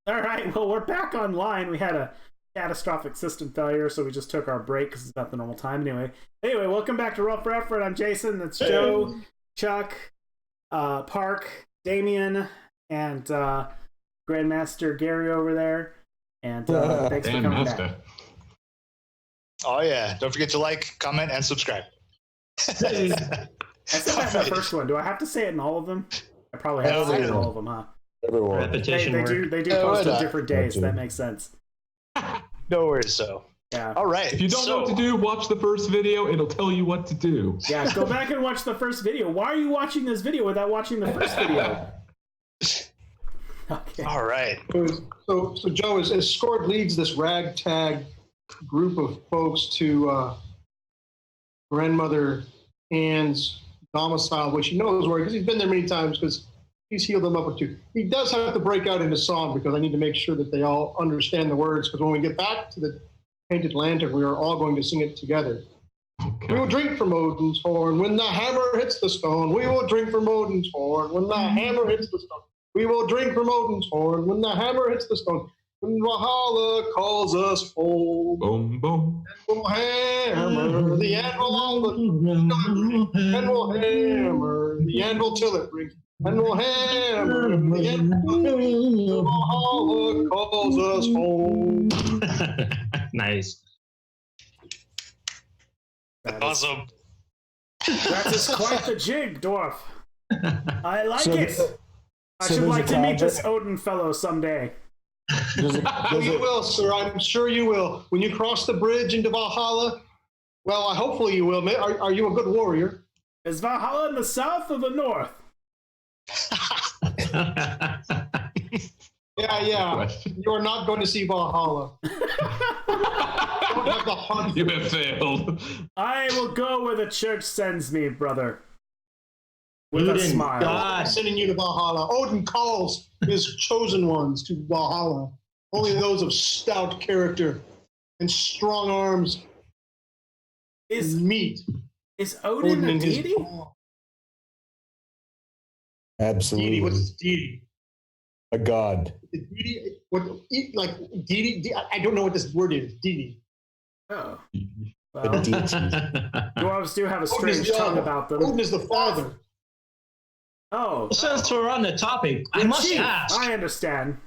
All right, well, we're back online. We had a catastrophic system failure, so we just took our break because it's not the normal time anyway. Anyway, welcome back to Roll for Effort. I'm Jason. That's Joe, Chuck, Park, Damien, and Grandmaster Gary over there. And thanks for coming back. Oh, yeah. Don't forget to like, comment, and subscribe. I said that in the first one. Do I have to say it in all of them? I probably have to say it in all of them, huh? Everyone. Repetition They do post on different days. That makes sense. No worries, so. Yeah. All right. If you don't know what to do, watch the first video. It'll tell you what to do. Yeah, go back and watch the first video. Why are you watching this video without watching the first video? Okay. All right. So Joe, as Scored leads this ragtag group of folks to grandmother Ann's domicile, which he knows where, because he's been there many times, because he's healed them up with two. He does have to break out into song because I need to make sure that they all understand the words, because when we get back to the Painted Lantern, we are all going to sing it together. Okay. We will drink from Odin's horn when the hammer hits the stone. We will drink from Odin's horn when the hammer hits the stone. We will drink from Odin's horn when the hammer hits the stone. When Valhalla calls us home. Boom, boom. And we'll hammer the anvil on the and we'll hammer the anvil till it rings. And we'll hammer the anvil till Valhalla calls us home. Nice. Awesome. That is quite the jig, dwarf. I like it. I so should like to meet tablet. this Odin fellow someday. You will, sir. I'm sure you will. When you cross the bridge into Valhalla, well, hopefully you will. Are you a good warrior? Is Valhalla in the south or the north? Yeah. You are not going to see Valhalla. Don't have the hunt. You have failed. I will go where the church sends me, brother. With a smile. God sending you to Valhalla. Odin calls his chosen ones to Valhalla. Only those of stout character and strong arms meet. Is Odin a deity? Absolutely. Deity, what's deity? A god. Deity, like deity? I don't know what this word is. Deity. Oh. A Well, deity. dwarves do have a strange tongue about them. Odin is the father. Oh. Since we're on the topic, I must ask. I understand.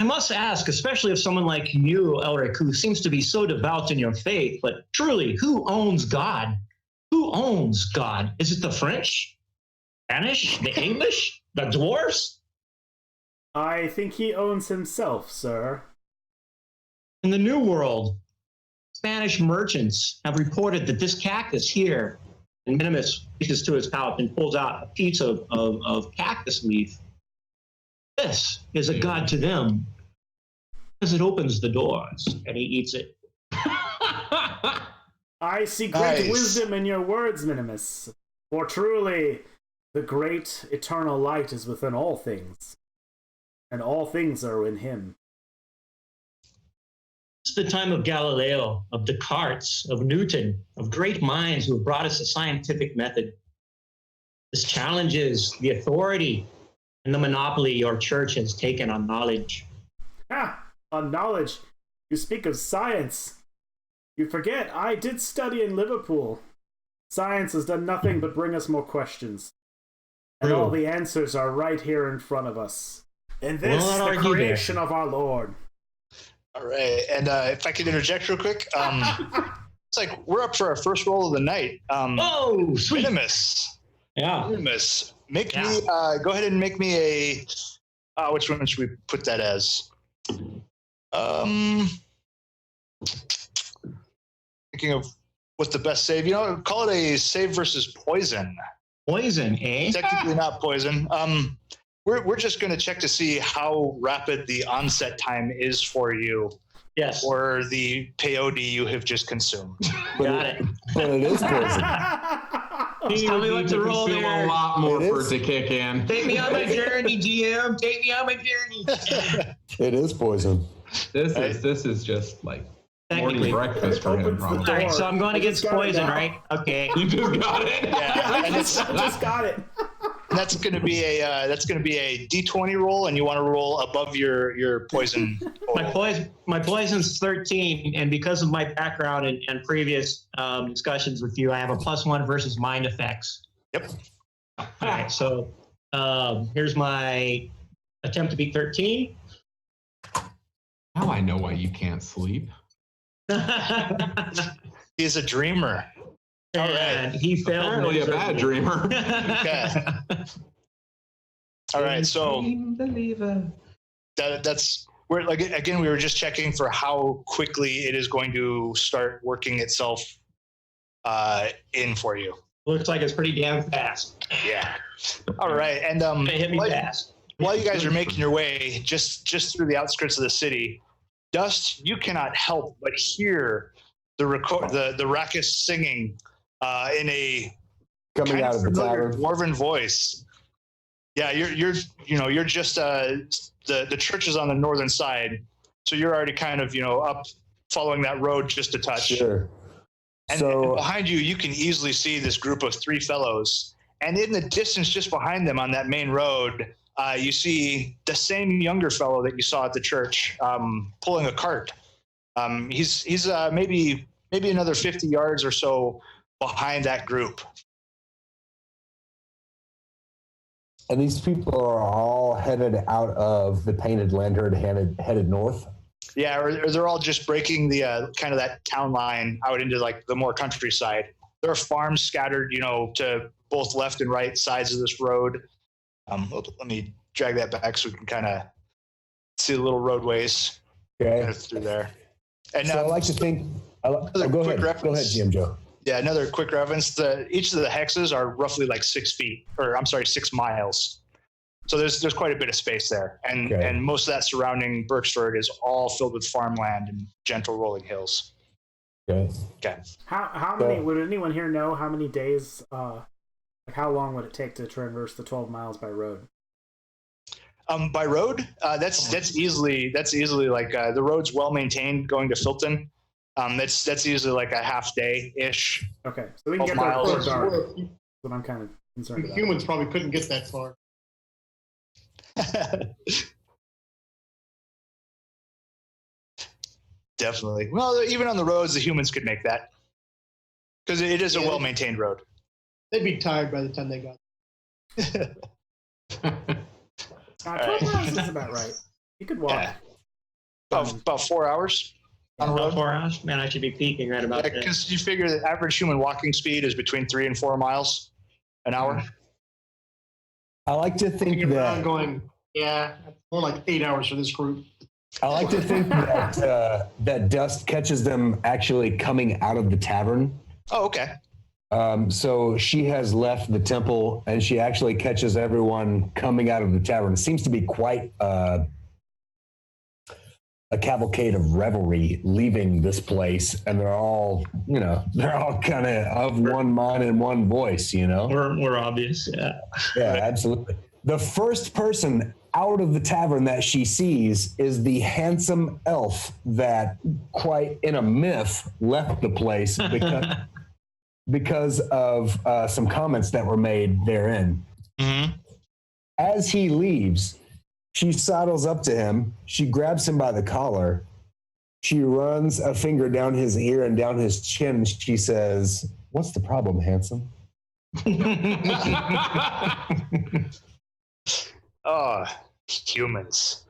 I must ask, especially if someone like you, Elric, who seems to be so devout in your faith, but truly, who owns God? Who owns God? Is it the French? Spanish? The English? The dwarves? I think he owns himself, sir. In the New World, Spanish merchants have reported that this cactus here, and Minimus reaches to his pouch and pulls out a piece of cactus leaf. This is a god to them because it opens the doors and he eats it. I see great wisdom in your words, Minimus. For truly, the great eternal light is within all things, and all things are in him. It's the time of Galileo, of Descartes, of Newton, of great minds who have brought us a scientific method. This challenges the authority and the monopoly your church has taken on knowledge. Ah, on knowledge. You speak of science. You forget, I did study in Liverpool. Science has done nothing but bring us more questions. And all the answers are right here in front of us. And this is the creation of our Lord. All right, and if I could interject real quick, it's like we're up for our first roll of the night. Oh, sweet. Minimus. Yeah. Minimus, make me, go ahead and make me a, which one should we put that as? Thinking of what's the best save, call it a save versus poison. Poison, eh? Technically not poison. We're just going to check to see how rapid the onset time is for you. Yes. Or the peyote you have just consumed. Got it. But it is poison. Tell me what to roll there. A lot more for it to kick in. Take me on my journey, GM. Take me on my journey. It is poison. This is just like morning breakfast for him. All right, so I'm going against poison, right? Okay. You just got it. Yeah, I just got it. And that's going to be a D20 roll, and you want to roll above your poison. My poison's 13, and because of my background and previous discussions with you, I have a +1 versus mind effects. Yep. All right, so here's my attempt to beat 13. Now I know why you can't sleep. He's a dreamer. All right. And he failed. Apparently a bad dreamer. Okay. All right. So that's where, like, again, we were just checking for how quickly it is going to start working itself in for you. Looks like it's pretty damn fast. Yeah. All right. And It hit me fast. while you guys are making your way just through the outskirts of the city, Dust, you cannot help but hear the raucous singing in a Coming kind out of the familiar tavern. dwarven voice. Yeah, you're just the church is on the northern side, so you're already kind of up following that road just a touch. Sure. And So behind you, you can easily see this group of three fellows, and in the distance, just behind them on that main road, you see the same younger fellow that you saw at the church pulling a cart. He's maybe another 50 yards or so behind that group. and these people are all headed out of the Painted Lantern, headed north. Yeah, or they're all just breaking the kind of that town line out into like the more countryside. There are farms scattered, to both left and right sides of this road. Let me drag that back so we can kind of see the little roadways Okay. through there. And So I like to think. Go quick ahead. Go ahead, GM Joe. Yeah, another quick reference. Each of the hexes are roughly like 6 miles. So there's quite a bit of space there, and Okay. and most of that surrounding Berksford is all filled with farmland and gentle rolling hills. Okay. Okay. How many would anyone here know how many days? Like how long would it take to traverse the 12 miles by road? By road, that's easily like the road's well maintained going to Filton. That's usually like a half day ish. Okay, so we can get 12 there miles. before dark. That's what I'm kind of concerned about. Humans probably couldn't get that far. Definitely. Well, even on the roads, the humans could make that because it is a Yeah. well maintained road. They'd be tired by the time they got 12 miles is about right. You could walk. Yeah. About 4 hours on the About road. 4 hours? Man, I should be peaking right about there. Because you figure that average human walking speed is between 3 and 4 miles an hour. I like to think thinking around that. going, yeah, more like 8 hours for this group. I like to think that that Dust catches them actually coming out of the tavern. Oh, okay. So she has left the temple, and she actually catches everyone coming out of the tavern. It seems to be quite a cavalcade of revelry leaving this place, and they're all kind of one mind and one voice. We're obvious, yeah. Yeah, absolutely. The first person out of the tavern that she sees is the handsome elf that, quite in a myth, left the place because of some comments that were made therein. Mm-hmm. As he leaves, she sidles up to him. She grabs him by the collar. She runs a finger down his ear and down his chin. She says, "What's the problem, handsome?" Oh, humans.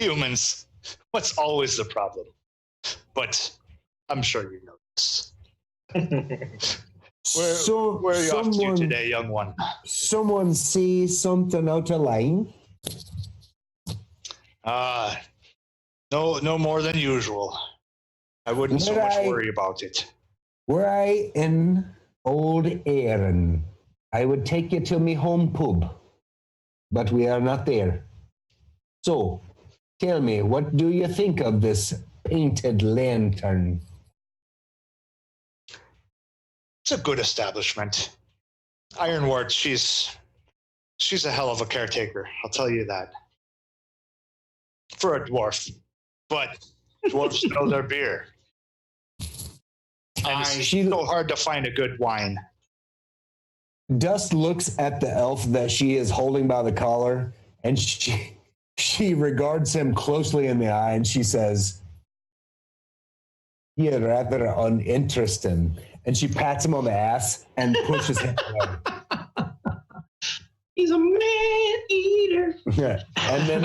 Humans. What's always the problem? But I'm sure you know this. Where are you off to today, young one? Someone see something out of line? No more than usual. I wouldn't so much worry about it. Were I in Old Erin, I would take you to me home pub, but we are not there. So, tell me, what do you think of this Painted Lantern? It's a good establishment. Ironwort, she's a hell of a caretaker, I'll tell you that. For a dwarf. But dwarves know their beer. And it's so hard to find a good wine. Dust looks at the elf that she is holding by the collar, and she regards him closely in the eye, and she says, "You're rather uninteresting." And she pats him on the ass and pushes him away. He's a man eater. Yeah. And then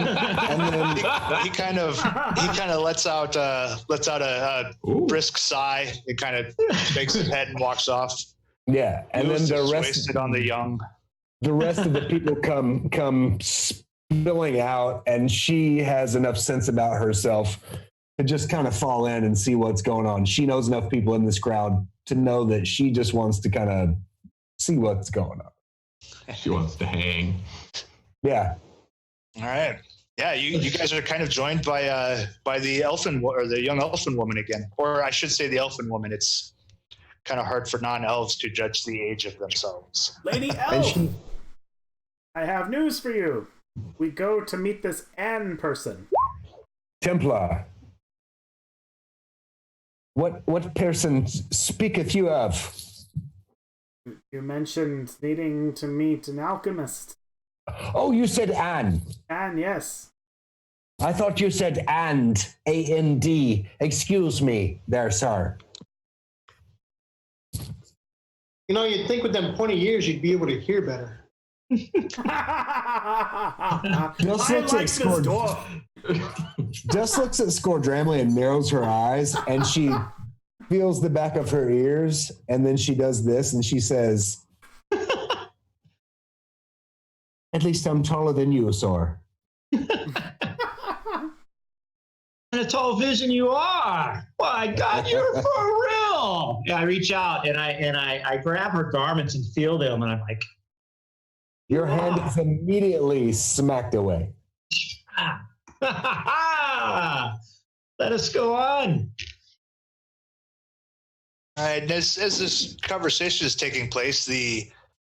he kind of lets out a brisk sigh. It kind of shakes his head and walks off. yeah, and then the rest wasted on the young. The rest of the people come spilling out, and she has enough sense about herself to just kind of fall in and see what's going on. She knows enough people in this crowd to know that she just wants to kind of see what's going on. She wants to hang. Yeah. All right. Yeah, you guys are kind of joined by the elfin or the young elfin woman again, or I should say the elfin woman. It's kind of hard for non-elves to judge the age of themselves. Lady Elf, I have news for you. We go to meet this Anne person. Templar. What person speaketh you of? You mentioned needing to meet an alchemist. Oh, you said Anne. Anne, yes. I thought you said and, A-N-D. Excuse me there, sir. You know, you'd think with them pointy ears, you'd be able to hear better. Just looks at Scordramley and narrows her eyes, and she feels the back of her ears, and then she does this, and she says, "At least I'm taller than you, sir." And a tall vision you are. My God, you're for real. Yeah, I reach out and I grab her garments and feel them, and I'm like, Your hand is immediately smacked away. let us go on. All right, and as this conversation is taking place, the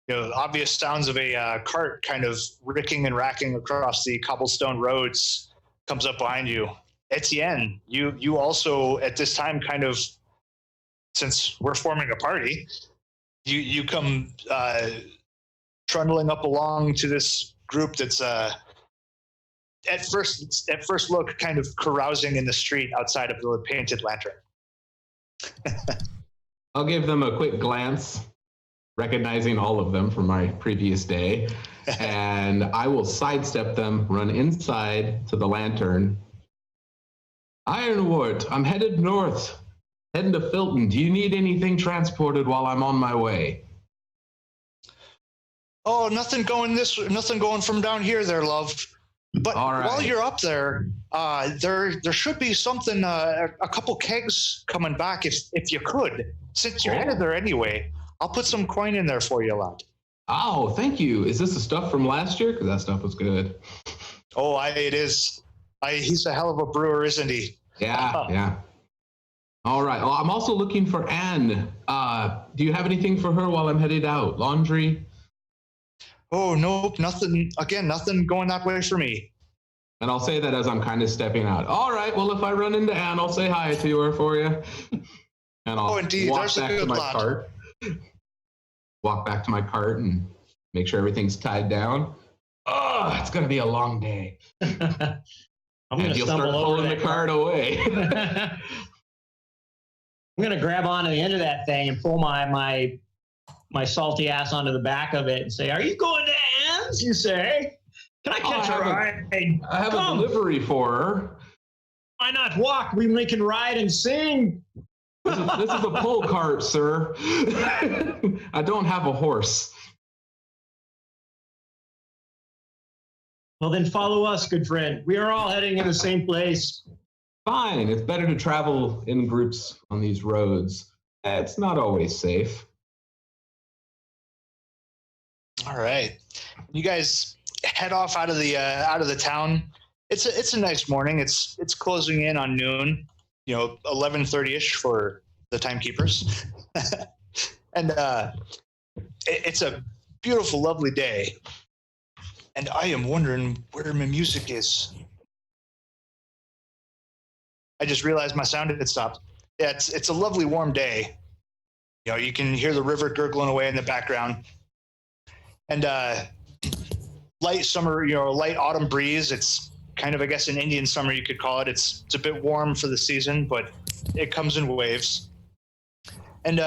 obvious sounds of a cart kind of ricking and racking across the cobblestone roads comes up behind you. Etienne, you also at this time kind of, since we're forming a party, you come trundling up along to this group that's at first look kind of carousing in the street outside of the Painted Lantern. I'll give them a quick glance, recognizing all of them from my previous day, and I will sidestep them, run inside to the lantern. Ironwort, I'm headed north, heading to Filton. Do you need anything transported while I'm on my way? Oh, nothing going from down here there, love. But while you're up there, there should be something, a couple kegs coming back if you could. Since you're headed there anyway, I'll put some coin in there for you, lad. Oh, thank you. Is this the stuff from last year? Because that stuff was good. Oh, it is. He's a hell of a brewer, isn't he? Yeah. All right. Well, I'm also looking for Anne. Do you have anything for her while I'm headed out? Laundry? Oh, nope, nothing. Again, nothing going that way for me. And I'll say that as I'm kind of stepping out. All right. Well, if I run into Anne, I'll say hi to her for you. And I'll walk back to my cart. Walk back to my cart and make sure everything's tied down. Oh, it's going to be a long day. I'm going to stumble over the cart away. I'm going to grab onto the end of that thing and pull my salty ass onto the back of it and say, "Are you going to Anne's, you say? Can I catch a ride? I have a delivery for her. Why not walk? We can ride and sing." This is a pull cart, sir. I don't have a horse. Well, then follow us, good friend. We are all heading in the same place. Fine. It's better to travel in groups on these roads. It's not always safe. All right, you guys head off out of the town. It's a nice morning. It's closing in on noon. 11:30ish for the timekeepers, and it's a beautiful, lovely day. And I am wondering where my music is. I just realized my sound had stopped. Yeah, it's a lovely, warm day. You can hear the river gurgling away in the background. and light summer, light autumn breeze. It's kind of, I guess, an Indian summer, you could call it. It's a bit warm for the season, but it comes in waves. And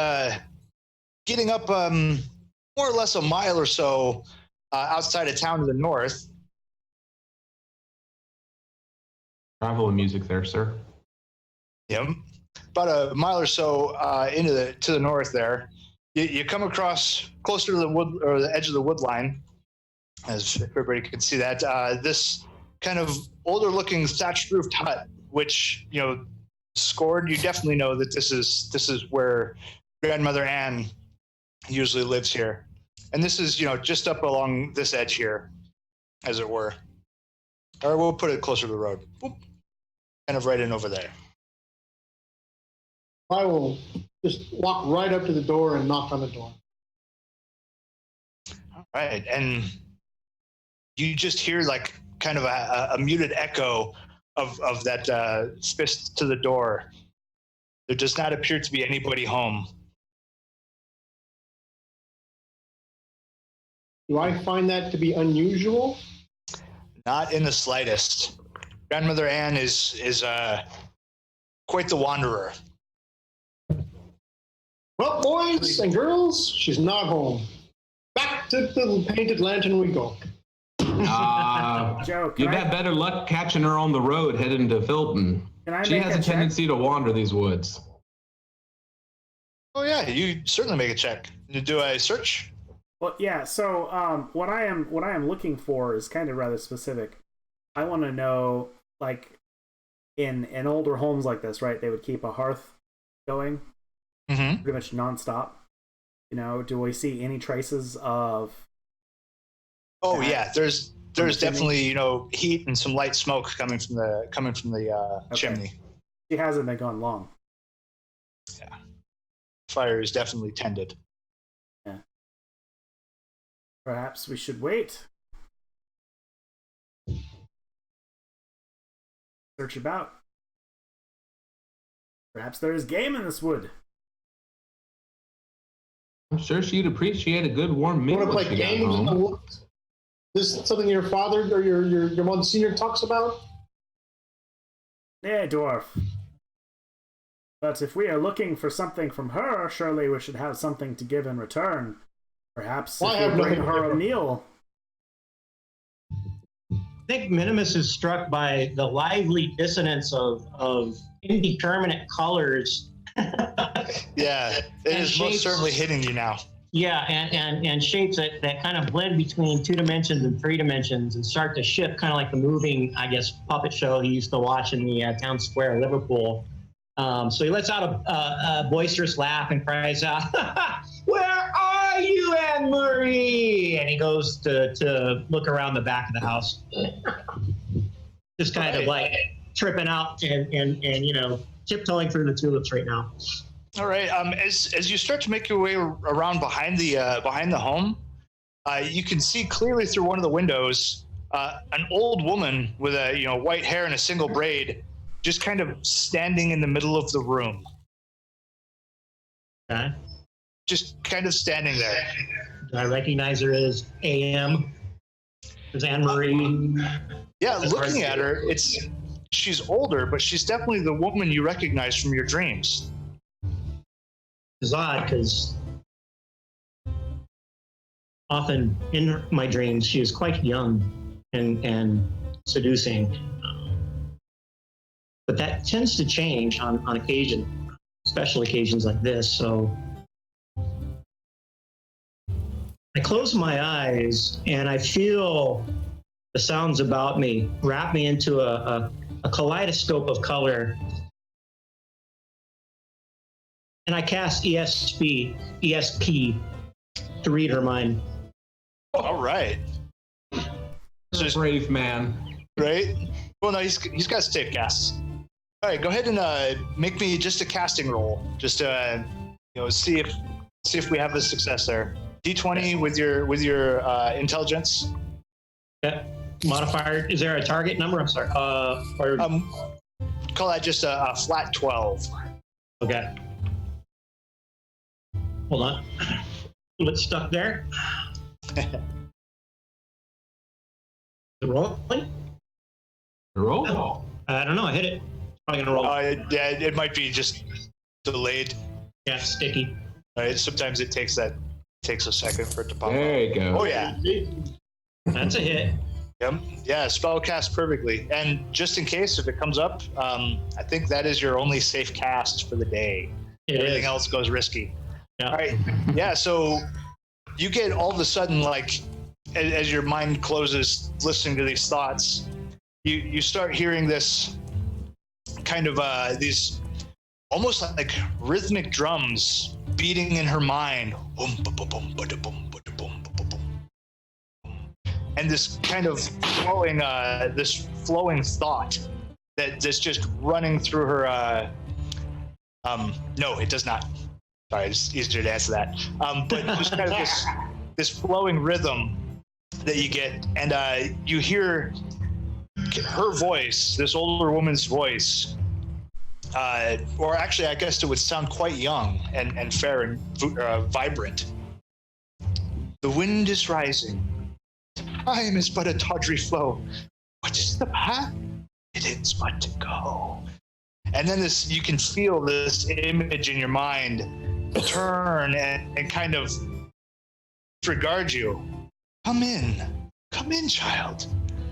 getting up more or less a mile or so outside of town to the north. Travel and music there, sir. Yep. About a mile or so to the north there, you come across closer to the wood or the edge of the wood line, as everybody can see that. This kind of older looking thatched roofed hut, which, scored, you definitely know that this is where Grandmother Anne usually lives here. And this is, just up along this edge here, as it were. Or we'll put it closer to the road. Whoop. Kind of right in over there. I will just walk right up to the door and knock on the door. All right. And you just hear like kind of a muted echo of that fist to the door. There does not appear to be anybody home. Do I find that to be unusual? Not in the slightest. Grandmother Anne is quite the wanderer. Well, boys and girls, she's not home. Back to the Painted Lantern we go. Joe, you've had better luck catching her on the road heading to Filton. She has a tendency to wander these woods. Oh yeah, you certainly make a check. You do a search? Well, yeah. So, what I am looking for is kind of rather specific. I want to know, like, in older homes like this, right? They would keep a hearth going, pretty much nonstop. Do we see any traces of? Oh yeah, there's definitely heat and some light smoke coming from the chimney. She hasn't been gone long. Yeah, fire is definitely tended. Yeah. Perhaps we should wait. Search about. Perhaps there is game in this wood. I'm sure she'd appreciate a good warm meal. You want to play games in the woods? This is something your father or your Monsignor talks about? Yeah, dwarf. But if we are looking for something from her, surely we should have something to give in return. Perhaps if we bring her a meal. I think Minimus is struck by the lively dissonance of indeterminate colors. Yeah, it is most certainly hitting you now. Yeah, and shapes that kind of blend between 2 dimensions and 3 dimensions and start to shift, kind of like the moving, I guess, puppet show he used to watch in the town square of Liverpool. So he lets out a boisterous laugh and cries out, "Where are you, Anne-Marie?" And he goes to look around the back of the house. Just kind of like tripping out and tiptoeing through the tulips right now. All right. As you start to make your way around behind the home, you can see clearly through one of the windows an old woman with white hair and a single braid, just kind of standing in the middle of the room. Okay. Just kind of standing there. Do I recognize her as AM? As Anne-Marie? Yeah, looking at her, she's older, but she's definitely the woman you recognize from your dreams. It's odd because often in my dreams she is quite young and seducing, but that tends to change on occasion, special occasions like this. So I close my eyes and I feel the sounds about me wrap me into a kaleidoscope of color. And I cast ESP to read her mind. All right. So brave man. Right? Well, no, he's got save casts. All right, go ahead and make me just a casting roll, just to see if we have a success there. D20 with your intelligence. Yeah. Modifier. Is there a target number? I'm sorry. Call that just a flat 12. Okay. Hold on. A little bit stuck there. Rolling? Roll. I don't know. I hit it. Probably gonna roll. Yeah, it might be just delayed. Yeah, sticky. Right? Sometimes it takes a second for it to pop up. There you go. Oh yeah. That's a hit. Yep. Yeah, spell cast perfectly. And just in case if it comes up, I think that is your only safe cast for the day. Everything else goes risky. Yeah. All right. Yeah, so you get all of a sudden, like, as your mind closes listening to these thoughts, you start hearing this kind of these almost like rhythmic drums beating in her mind. And this kind of flowing thought that's just running through her. No, it does not. Sorry, it's easier to answer that. But just kind of this flowing rhythm that you get, and you hear her voice, this older woman's voice, or actually, I guess it would sound quite young and fair and vibrant. The wind is rising. Time is but a tawdry flow. What is the path? It is but to go. And then you can feel this image in your mind turn and kind of disregard you. Come in, child.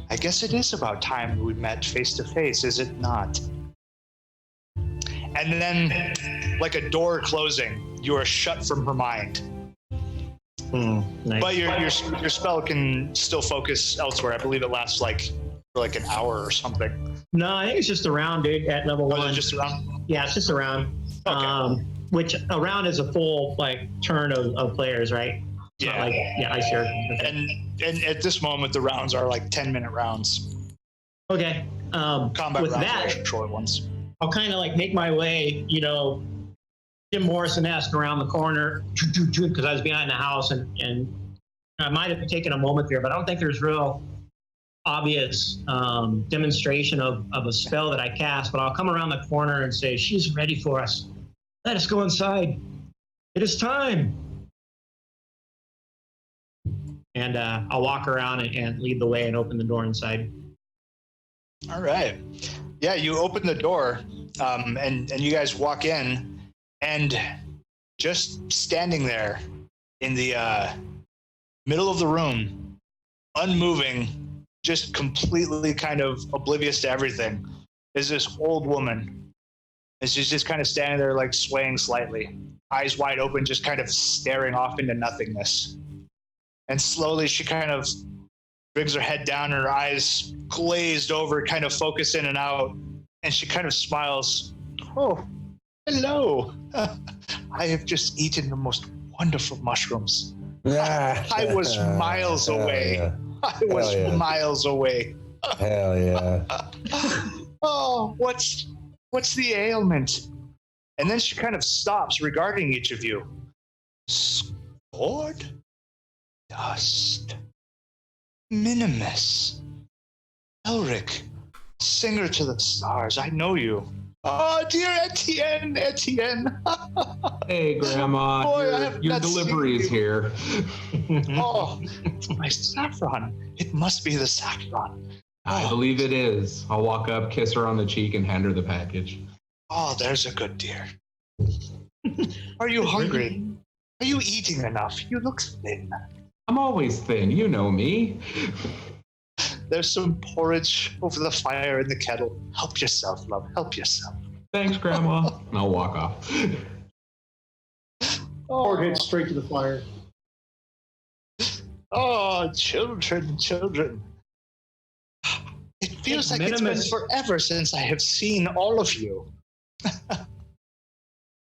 I guess it is about time we met face to face, is it not? And then, like a door closing, you are shut from her mind. Nice. But your spell can still focus elsewhere. I believe it lasts for like an hour or something. No, I think it's just a round, dude, at level 1. Is it just a round? Yeah, it's just a round. Okay. Which a round is a full turn of players, right? It's Yeah. not like, I sure. Okay. And at this moment, the rounds are like 10-minute rounds. Okay. Combat with rounds that, are short ones. I'll kind of make my way, Jim Morrison-esque around the corner, because I was behind the house, and I might have taken a moment there, but I don't think there's real obvious demonstration of a spell that I cast. But I'll come around the corner and say, "She's ready for us. Let us go inside. It is time." And I'll walk around and lead the way and open the door inside. All right. Yeah, you open the door, and you guys walk in, and just standing there in the middle of the room, unmoving, just completely kind of oblivious to everything, is this old woman. And she's just kind of standing there, like swaying slightly, eyes wide open, just kind of staring off into nothingness. And slowly she kind of brings her head down, her eyes glazed over, kind of focus in and out, and she kind of smiles. "Oh, hello. I have just eaten the most wonderful mushrooms. I was miles away. Yeah. I was miles away. Hell yeah. Oh, what's the ailment?" And then she kind of stops, regarding each of you. "Sword? Dust. Minimus. Elric, singer to the stars. I know you. Oh, dear Etienne. Hey, Grandma. Boy, your delivery is here. Oh, my saffron. It must be the saffron. I believe it is. I'll walk up, kiss her on the cheek, and hand her the package. Oh, there's a good dear. Are you hungry? Are you eating enough? You look thin. I'm always thin. You know me. There's some porridge over the fire in the kettle. Help yourself, love. Help yourself. Thanks, Grandma. And I'll walk off. Or head straight to the fire. Oh, children. It feels like it's been forever since I have seen all of you.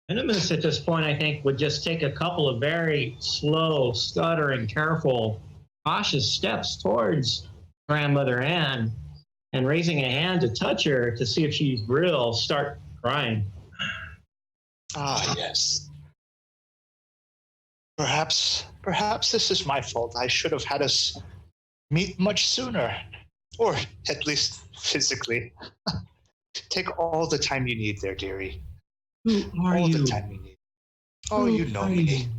Minimus at this point, I think, would just take a couple of very slow, stuttering, careful, cautious steps towards Grandmother Anne, and raising a hand to touch her to see if she's real, start crying. Ah, yes. Perhaps this is my fault. I should have had us meet much sooner, or at least physically. Take all the time you need there, dearie. Who are all you? the time you need. Oh, you know me.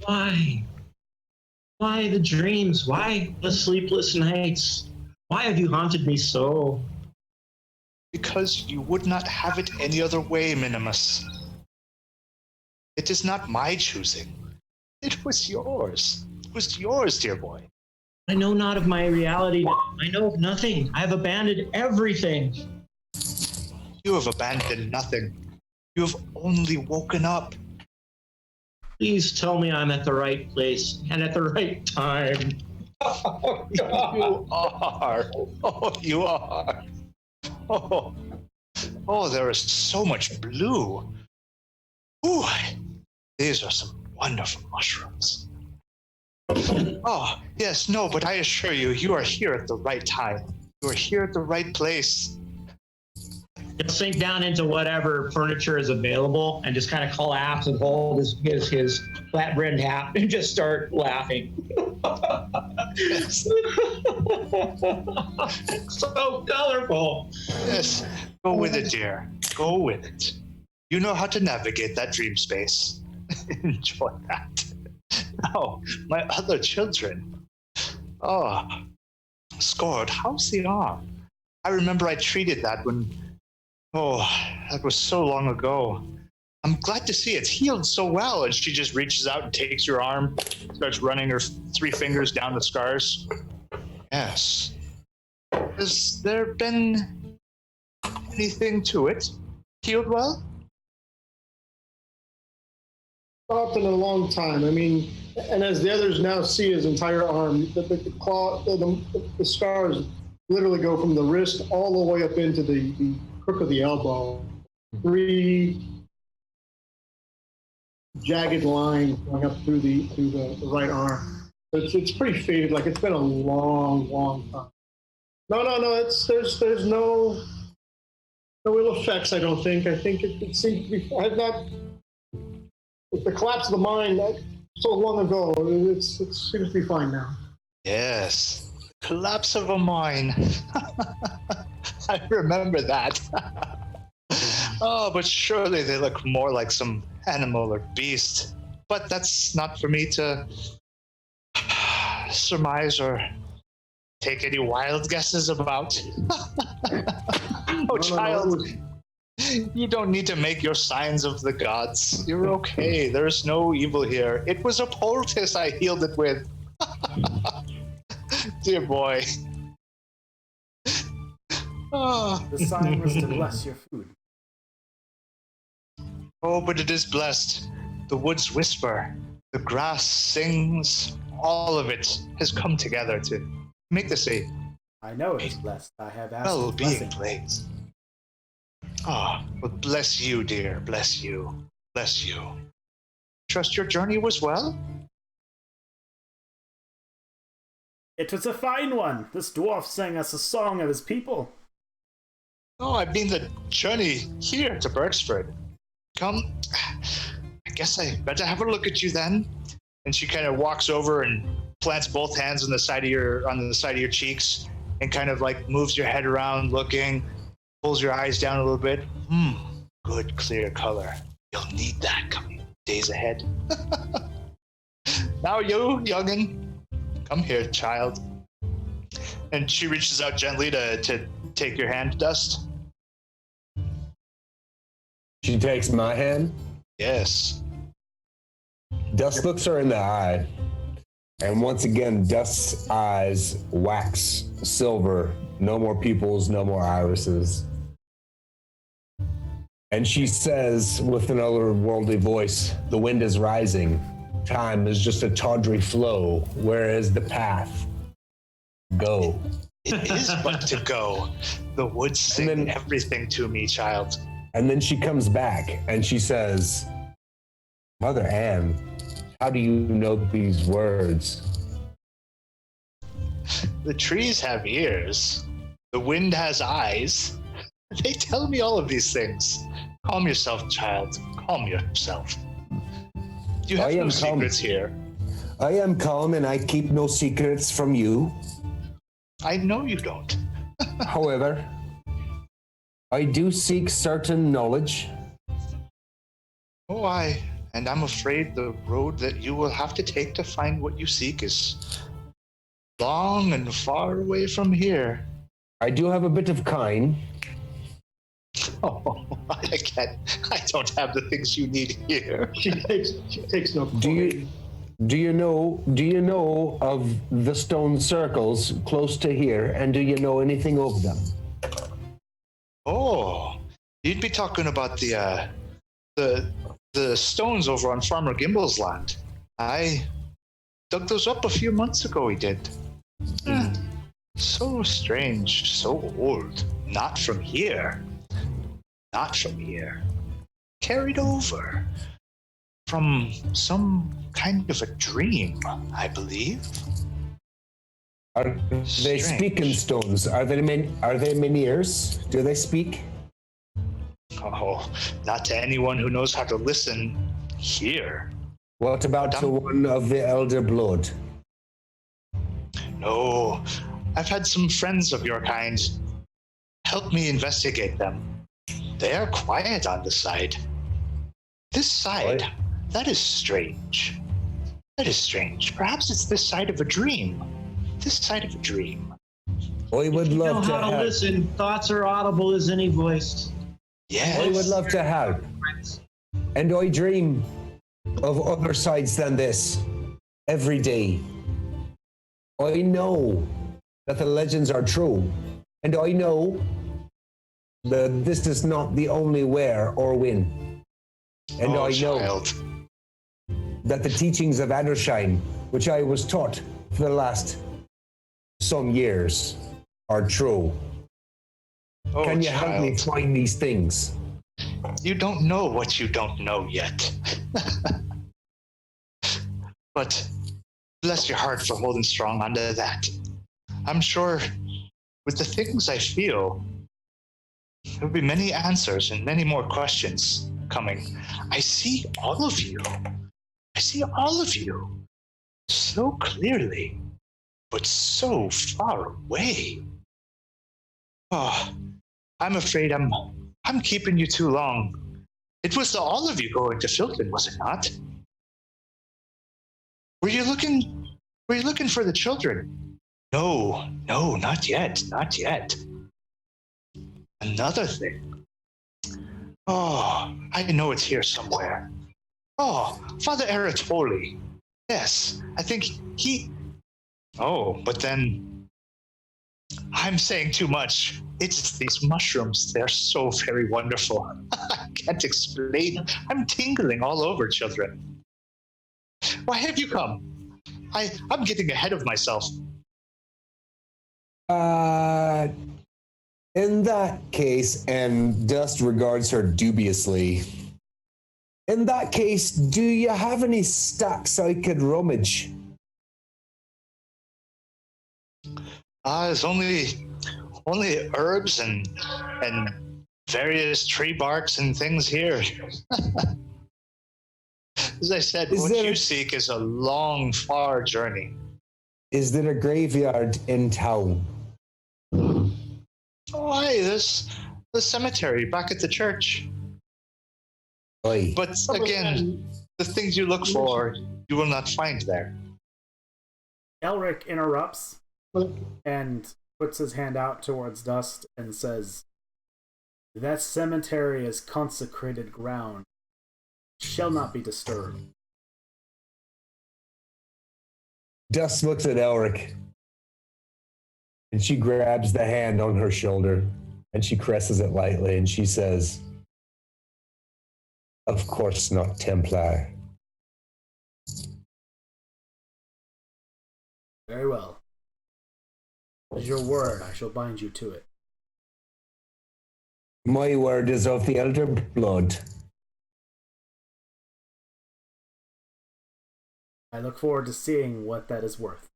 Why? Why the dreams? Why the sleepless nights? Why have you haunted me so? Because you would not have it any other way, Minimus. It is not my choosing. It was yours. It was yours, dear boy. I know not of my reality. I know of nothing. I have abandoned everything. You have abandoned nothing. You have only woken up. Please tell me I'm at the right place and at the right time. Oh, you are. Oh, you are. Oh, there is so much blue. Ooh, these are some wonderful mushrooms. Oh, yes, no, but I assure you, you are here at the right time. You are here at the right place. He'll sink down into whatever furniture is available and just kind of collapse and hold his flat brimmed hat and just start laughing. Yes. So colorful. Yes, go with it, dear. Go with it. You know how to navigate that dream space. Enjoy that. Now, my other children. Oh, Scored, how's the arm? I remember I treated that when... Oh, that was so long ago. I'm glad to see it's healed so well. And she just reaches out and takes your arm, starts running her 3 fingers down the scars. Yes. Has there been anything to it? Healed well? Not in a long time. I mean, and as the others now see his entire arm, the claw, the scars literally go from the wrist all the way up into the crook of the elbow. 3 jagged lines going up through the right arm. It's pretty faded. Like it's been a long time. No. There's no ill effects. I don't think. I think it seems to be. I've not. The collapse of the mind so long ago. It seems to be fine now. Yes, collapse of a mine. I remember that. Oh, but surely they look more like some animal or beast. But that's not for me to surmise or take any wild guesses about. Oh, child, you don't need to make your signs of the gods. You're okay. There's no evil here. It was a poultice I healed it with. Dear boy. Oh. The sign was to bless your food. Oh, but it is blessed. The woods whisper, the grass sings, all of it has come together to make this a I know it is blessed. I have asked for well-being blessing. place. Ah, well, bless you, dear. Bless you. Bless you. Trust your journey was well? It was a fine one. This dwarf sang us a song of his people. Oh, I mean the journey here to Birchford. Come, I guess I better have a look at you then. And she kind of walks over and plants both hands on the side of your cheeks, and kind of like moves your head around, looking, pulls your eyes down a little bit. Good clear color. You'll need that coming days ahead. Now you, youngin', come here, child. And she reaches out gently to take your hand, Dust. She takes my hand. Yes. Dust looks her in the eye. And once again, Dust's eyes wax silver. No more pupils, no more irises. And she says with an otherworldly voice, the wind is rising. Time is just a tawdry flow. Where is the path? Go. It is but to go. The woods sing everything to me, child. And then she comes back and she says, Mother Anne, how do you know these words? The trees have ears. The wind has eyes. They tell me all of these things. Calm yourself, child. Calm yourself. You have no secrets here. I am calm and I keep no secrets from you. I know you don't. However, I do seek certain knowledge. Oh, I And I'm afraid the road that you will have to take to find what you seek is long and far away from here. I do have a bit of kine. Oh, I don't have the things you need here. She takes no point. Do you know of the stone circles close to here, and do you know anything of them? Oh, you'd be talking about the stones over on Farmer Gimble's land. I dug those up a few months ago, he did. So strange, so old. Not from here. Not from here. Carried over from some kind of a dream, I believe. Are they speaking stones? Are they menhirs? Do they speak? Oh, not to anyone who knows how to listen here. What about to one of the elder blood? No, I've had some friends of your kind help me investigate them. They are quiet on the side. This side, that is strange. That is strange. Perhaps it's this side of a dream. This side of a dream. I would love to how to listen. Thoughts are audible as any voice. Yes. I would love to help. And I dream of other sides than this every day. I know that the legends are true, and I know that this is not the only where or when. And I know that the teachings of Addershine, which I was taught for the last some years, are true. Oh, Can you help me find these things? You don't know what you don't know yet. But bless your heart for holding strong onto that. I'm sure with the things I feel, there'll be many answers and many more questions coming. I see all of you. I see all of you so clearly, but so far away. Oh, I'm afraid I'm keeping you too long. It was the all of you going to Filton, was it not? Were you looking for the children? No, not yet, not yet. Another thing. Oh, I know it's here somewhere. Oh, Father Eratoli. Yes, I think he... Oh, but then I'm saying too much. It's these mushrooms. They're so very wonderful. I can't explain. I'm tingling all over, children. Why have you come? I'm getting ahead of myself. In that case, and Dust regards her dubiously. In that case, do you have any stacks I could rummage? There's only herbs and various tree barks and things here. As I said, what you seek is a long, far journey. Is there a graveyard in town? Oh, hey, there's the cemetery back at the church. Aye. But again, the things you look for, you will not find there. Elric interrupts and puts his hand out towards Dust and says, "That cemetery is consecrated ground. Shall not be disturbed." Dust looks at Elric, and she grabs the hand on her shoulder, and she caresses it lightly, and she says, "Of course not, Templar." Very well. As your word, I shall bind you to it. My word is of the elder blood. I look forward to seeing what that is worth.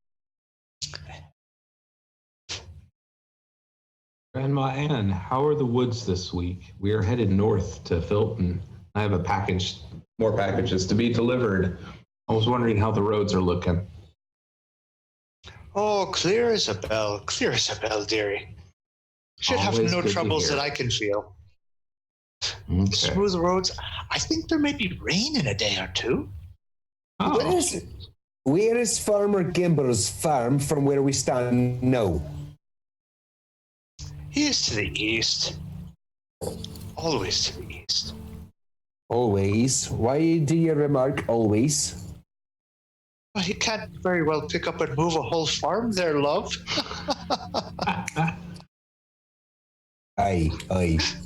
Grandma Anne, how are the woods this week? We are headed north to Filton. I have more packages to be delivered. I was wondering how the roads are looking. Oh, clear as a bell, dearie. Should Always have no good to troubles hear. that I can feel. Okay. Smooth roads. I think there may be rain in a day or two. Oh. Where is Farmer Gimber's farm from where we stand now? He is to the east. Always to the east. Always. Why do you remark always? Well, he can't very well pick up and move a whole farm there, love. Aye.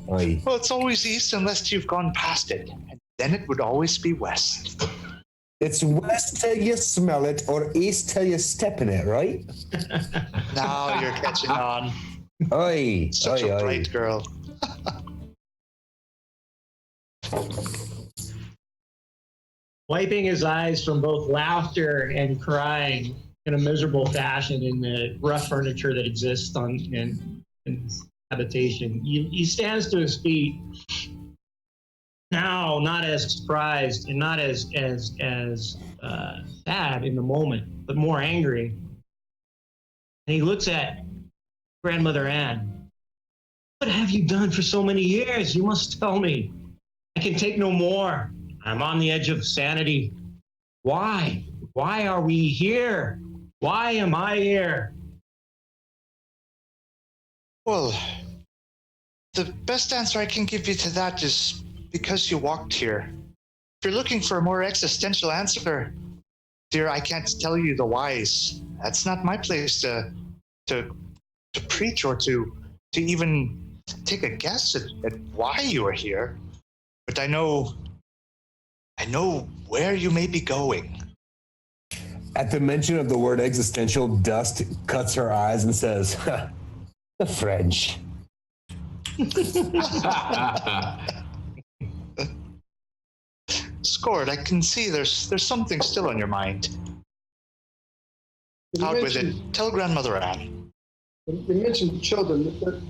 Well, it's always east unless you've gone past it. And then it would always be west. It's west till you smell it, or east till you step in it, right? Now you're catching on. Aye. Such a bright girl. Wiping his eyes from both laughter and crying in a miserable fashion in the rough furniture that exists in his habitation, he stands to his feet. Now, not as surprised and not as sad in the moment, but more angry. And he looks at Grandmother Anne. What have you done for so many years? You must tell me. I can take no more. I'm on the edge of sanity. Why? Why are we here? Why am I here? Well, the best answer I can give you to that is because you walked here. If you're looking for a more existential answer, dear, I can't tell you the whys. That's not my place to preach or to even take a guess at why you are here. But I know where you may be going. At the mention of the word existential, Dust cuts her eyes and says, the French. Scored, I can see there's something still on your mind. Out with it. Tell Grandmother Anne. You mentioned children. But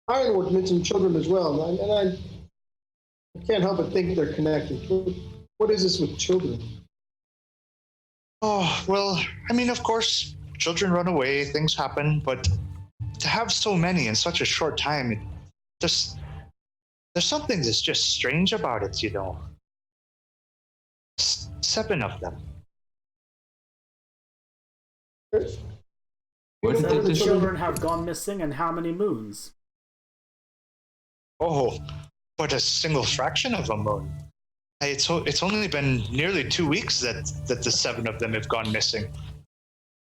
Ironwood mentioned children as well, and I can't help but think they're connected. What is this with children? Oh, well, I mean, of course, children run away, things happen, but to have so many in such a short time, there's something that's just strange about it, you know. 7 of them. What So did the the children have gone missing, and how many moons? Oh, but a single fraction of a moon. It's only been nearly 2 weeks that the 7 of them have gone missing.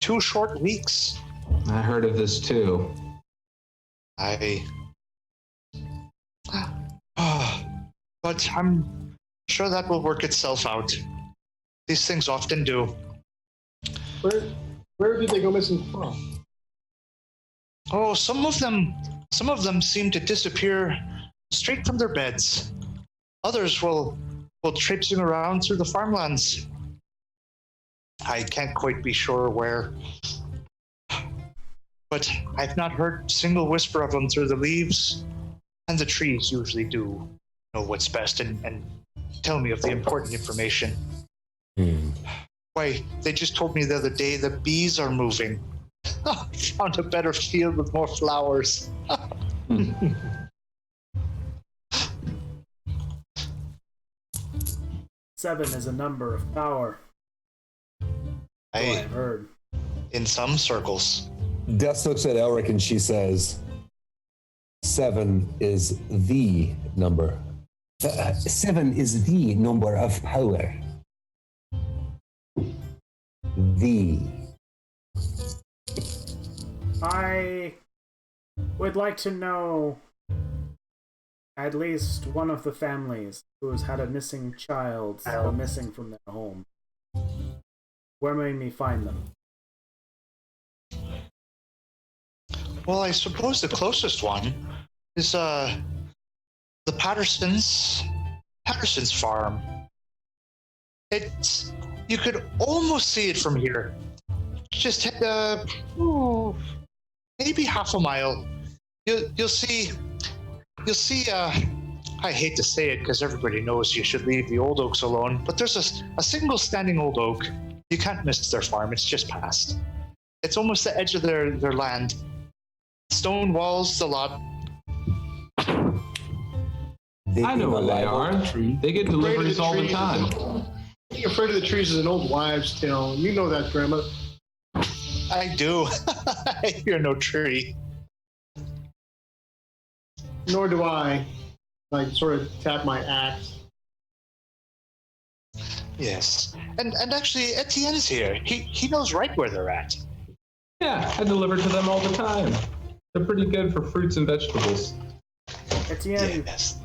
2 short weeks. I heard of this too. But I'm sure that will work itself out. These things often do. Where did they go missing from? Oh, some of them seem to disappear straight from their beds. Others will traipsing around through the farmlands. I can't quite be sure where. But I've not heard a single whisper of them through the leaves, and the trees usually do know what's best and tell me of the important information. Why, they just told me the other day the bees are moving. Found a better field with more flowers. 7 is a number of power. I've heard. In some circles. Dust looks at Elric and she says, 7 is the number. 7 is the number of power. The. I would like to know at least one of the families who has had a missing child or missing from their home. Where may we find them? Well, I suppose the closest one is the Patterson's farm. You could almost see it from here. Just maybe half a mile. You'll see. I hate to say it because everybody knows you should leave the old oaks alone, but there's a single standing old oak. You can't miss their farm. It's just past. It's almost the edge of their land. Stone walls, the lot. I know where they are. They get deliveries all the time. Being afraid of the trees is an old wives' tale. You know that, Grandma. I do. I hear no tree. Nor do I. Like, sort of tap my axe. Yes. And actually, Etienne is here. He knows right where they're at. Yeah, I deliver to them all the time. They're pretty good for fruits and vegetables. Etienne, Yes.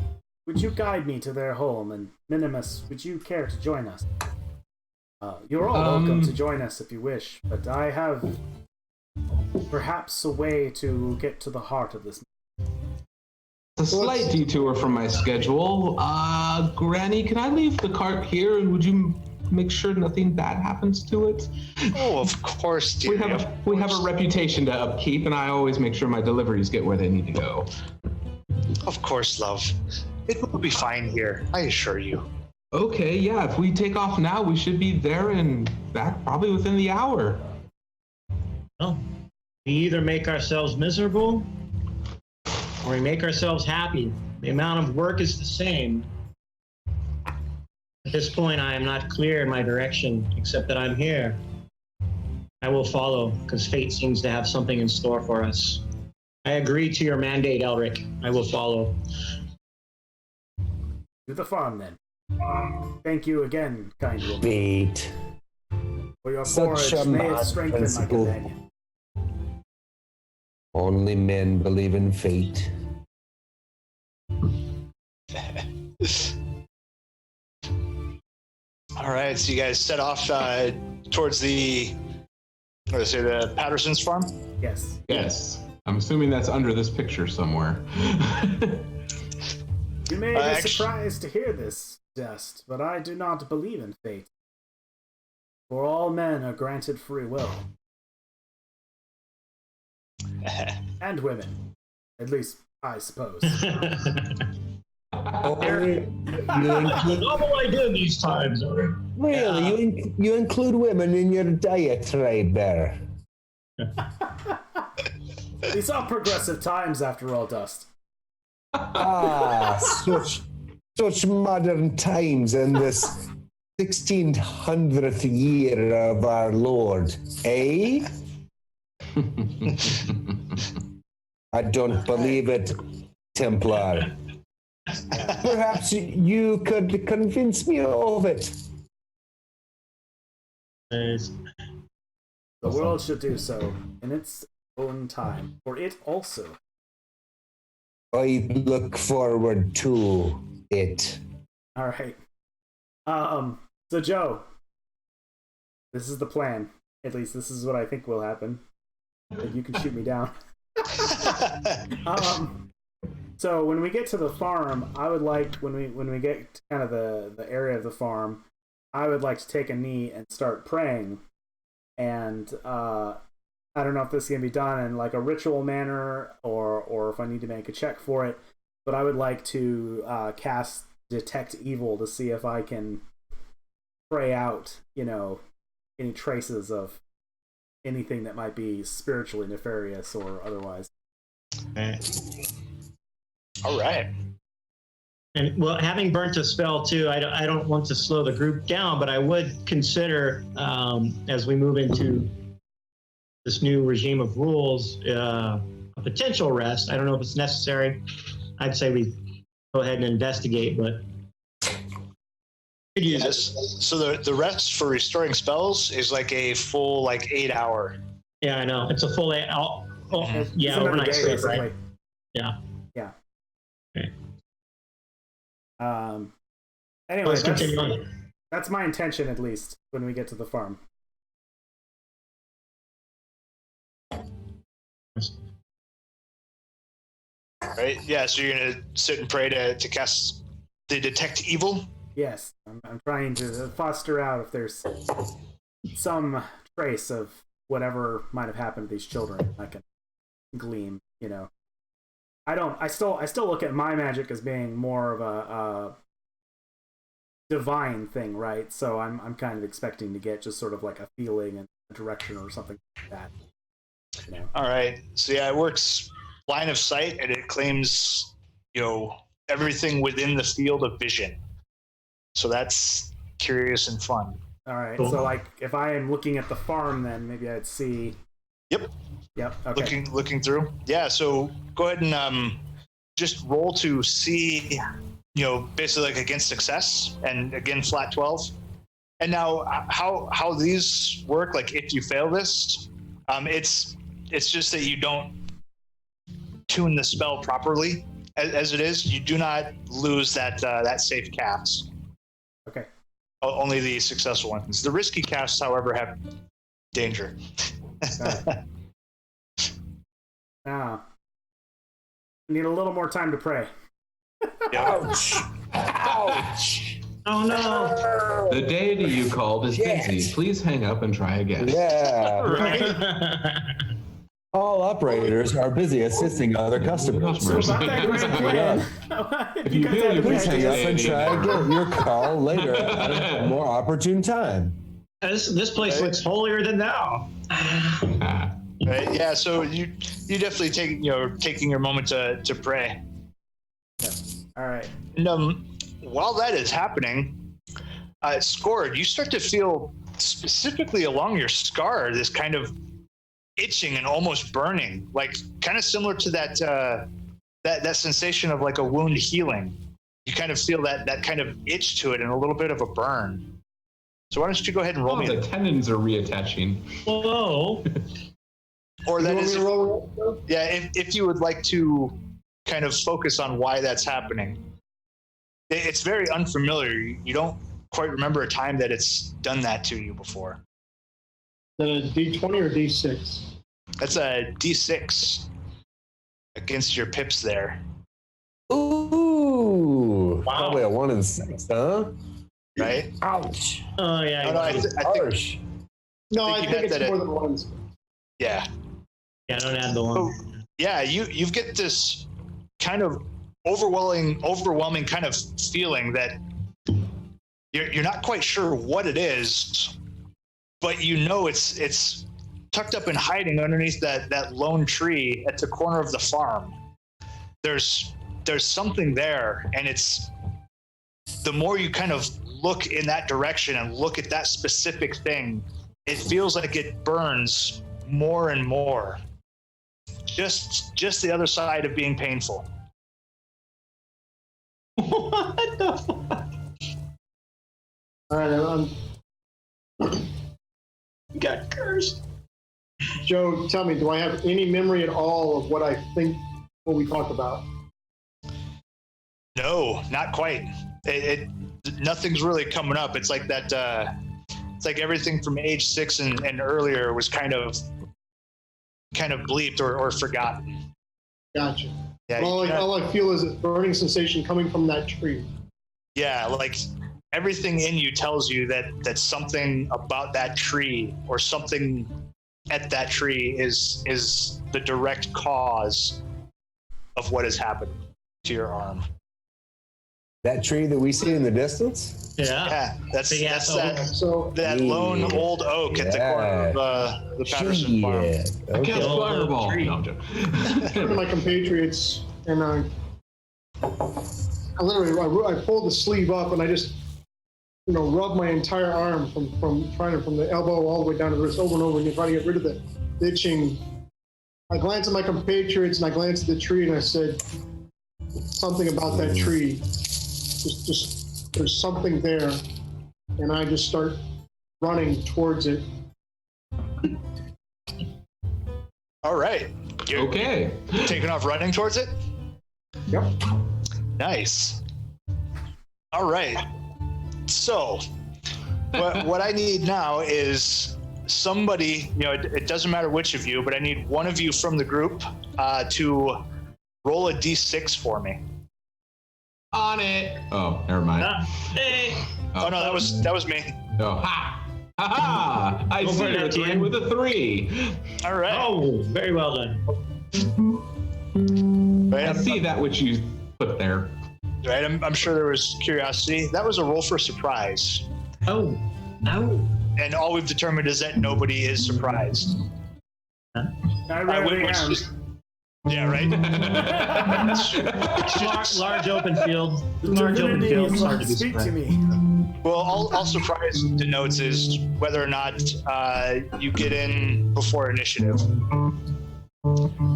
would you guide me to their home? And Minimus, would you care to join us? You're all welcome to join us if you wish, but I have perhaps a way to get to the heart of this. It's a slight detour from my schedule. Granny, can I leave the cart here, and would you make sure nothing bad happens to it? Oh, of course, dear. We have a reputation to upkeep, and I always make sure my deliveries get where they need to go. Of course, love. It will be fine here, I assure you. Okay, yeah, if we take off now, we should be there and back probably within the hour. Well, we either make ourselves miserable or we make ourselves happy. The amount of work is the same. At this point, I am not clear in my direction, except that I'm here. I will follow, because fate seems to have something in store for us. I agree to your mandate, Elric. I will follow. To the farm, then. Thank you again, kind woman. Fate. For your Such courage, a may it mad strengthen principle. my companion. Only men believe in fate. All right, so you guys set off towards the Patterson's farm? Yes. Yes. I'm assuming that's under this picture somewhere. You may be surprised to hear this, Dust, but I do not believe in fate. For all men are granted free will. And women. At least, I suppose. Normal idea these times, Elric. Really? You include women in your diatribe there? These are progressive times, after all, Dust. Such modern times in this 1600th year of our Lord, eh? I don't believe it, Templar. Perhaps you could convince me of it. The world should do so in its own time, for it also. I look forward to it. All right. So Joe, this is the plan. At least this is what I think will happen. But you can shoot me down. So when we get to the farm, I would like when we get to kind of the area of the farm, I would like to take a knee and start praying. And I don't know if this is gonna be done in like a ritual manner or if I need to make a check for it, but I would like to cast Detect Evil to see if I can pray out, any traces of anything that might be spiritually nefarious or otherwise. All right. And well, having burnt a spell too, I don't want to slow the group down, but I would consider as we move into this new regime of rules, a potential rest. I don't know if it's necessary. I'd say we go ahead and investigate, but could use it. So the rest for restoring spells is like a full 8 hour. Yeah, I know. It's a full 8 hour. It's Overnight day, sleep, basically. right? Yeah. Yeah. Okay. Anyway, Let's continue on. that's my intention, at least, when we get to the farm. Right? Yeah, so you're going to sit and pray to cast the Detect Evil? Yes, I'm trying to foster out if there's some trace of whatever might have happened to these children. I can glean, I still look at my magic as being more of a divine thing, right? So I'm kind of expecting to get just sort of like a feeling and a direction or something like that. All right. So yeah, it works line of sight, and it claims, everything within the field of vision. So that's curious and fun. All right. Cool. So like if I am looking at the farm, then maybe I'd see. Yep. Okay. Looking through. Yeah. So go ahead and just roll to see, basically like against success, and again flat 12. And now how these work, like if you fail this, it's just that you don't tune the spell properly as it is. You do not lose that safe cast. Okay. Only the successful ones. The risky casts, however, have danger. Now, I need a little more time to pray. Ouch! Ouch! Oh no! The deity you called is busy. Please hang up and try again. Yeah. Right? All operators are busy assisting other customers. So about that grand plan. If you feel your Please hang up and try again your call later at a more opportune time. This place looks holier than thou. Right? Yeah. So you definitely taking your moment to pray. Yeah. All right. And while that is happening, Scored, you start to feel specifically along your scar this kind of itching and almost burning, like kind of similar to that sensation of like a wound healing. You kind of feel that kind of itch to it and a little bit of a burn. So why don't you go ahead and roll me? The tendons are reattaching. Whoa! Or that is, if you would like to kind of focus on why that's happening. It's very unfamiliar. You don't quite remember a time that it's done that to you before. Is that a D20 or D6? That's a D6 against your pips there. Ooh! Wow. Probably a 1 in 6, huh? Right? Ouch! Oh yeah. I think Harsh. I think it's more than 1. Yeah. Yeah, don't add the 1. So, yeah, you get this kind of overwhelming kind of feeling that you're not quite sure what it is, but it's tucked up and hiding underneath that lone tree at the corner of the farm. There's something there, and it's the more you kind of look in that direction and look at that specific thing, it feels like it burns more and more. Just the other side of being painful. What the fuck? All right, You got cursed. Joe, tell me, do I have any memory at all of what we talked about? No, not quite. Nothing's really coming up. It's like that. It's like everything from age 6 and earlier was kind of bleeped or forgotten. Gotcha. Yeah. All I feel is a burning sensation coming from that tree. Yeah, like everything in you tells you that something about that tree or something at that tree is the direct cause of what has happened to your arm. That tree that we see in the distance? Yeah, that's So that lone old oak at the corner of the Patterson farm. I cast fireball. No, I'm joking. I turned to my compatriots and I pulled the sleeve up and I just rubbed my entire arm from the elbow all the way down to the wrist over and over again, trying to get rid of the itching. I glanced at my compatriots and I glanced at the tree and I said something about that tree. Just there's something there, and I just start running towards it. All right. You're taking off running towards it? Yep. Nice. All right. So what I need now is somebody, it doesn't matter which of you, but I need one of you from the group to roll a D6 for me. On it. Oh, never mind. Hey. Oh no, that was me. Oh, ha! Ha ha! I see you're doing with a 3. All right. Oh, very well done. Right, I see that which you put there. Right, I'm sure there was curiosity. That was a roll for surprise. Oh, no. And all we've determined is that nobody is surprised. I really am. Yeah, right. Large open field. Large open field. It's hard to Speak to display. me. Well, all surprise denotes is whether or not you get in before initiative. Boom.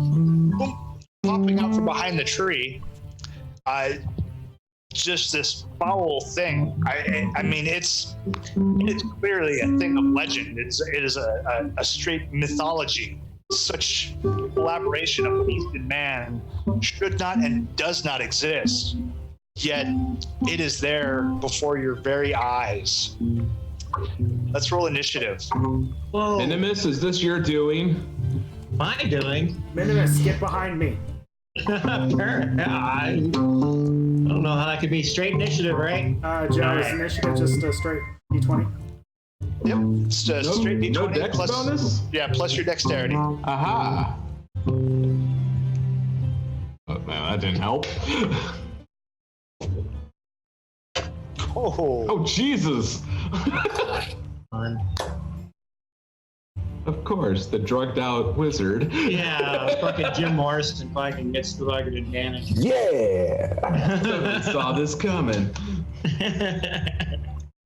Popping out from behind the tree, just this foul thing. I mean, it's clearly a thing of legend. It is a straight mythology. Such collaboration of beast and man should not and does not exist. Yet it is there before your very eyes. Let's roll initiative. Whoa. Minimus, is this your doing? My doing? Minimus, get behind me. I don't know how that could be. Straight initiative, right? Joe, is initiative just a straight D20? Yep, it's a straight D20 no dex plus bonus? Yeah, plus your dexterity. Aha! Oh man, that didn't help. Oh Jesus! Fun. Of course, the drugged out wizard. Yeah, fucking Jim Morrison fucking gets the fucking advantage. Yeah. Saw this coming.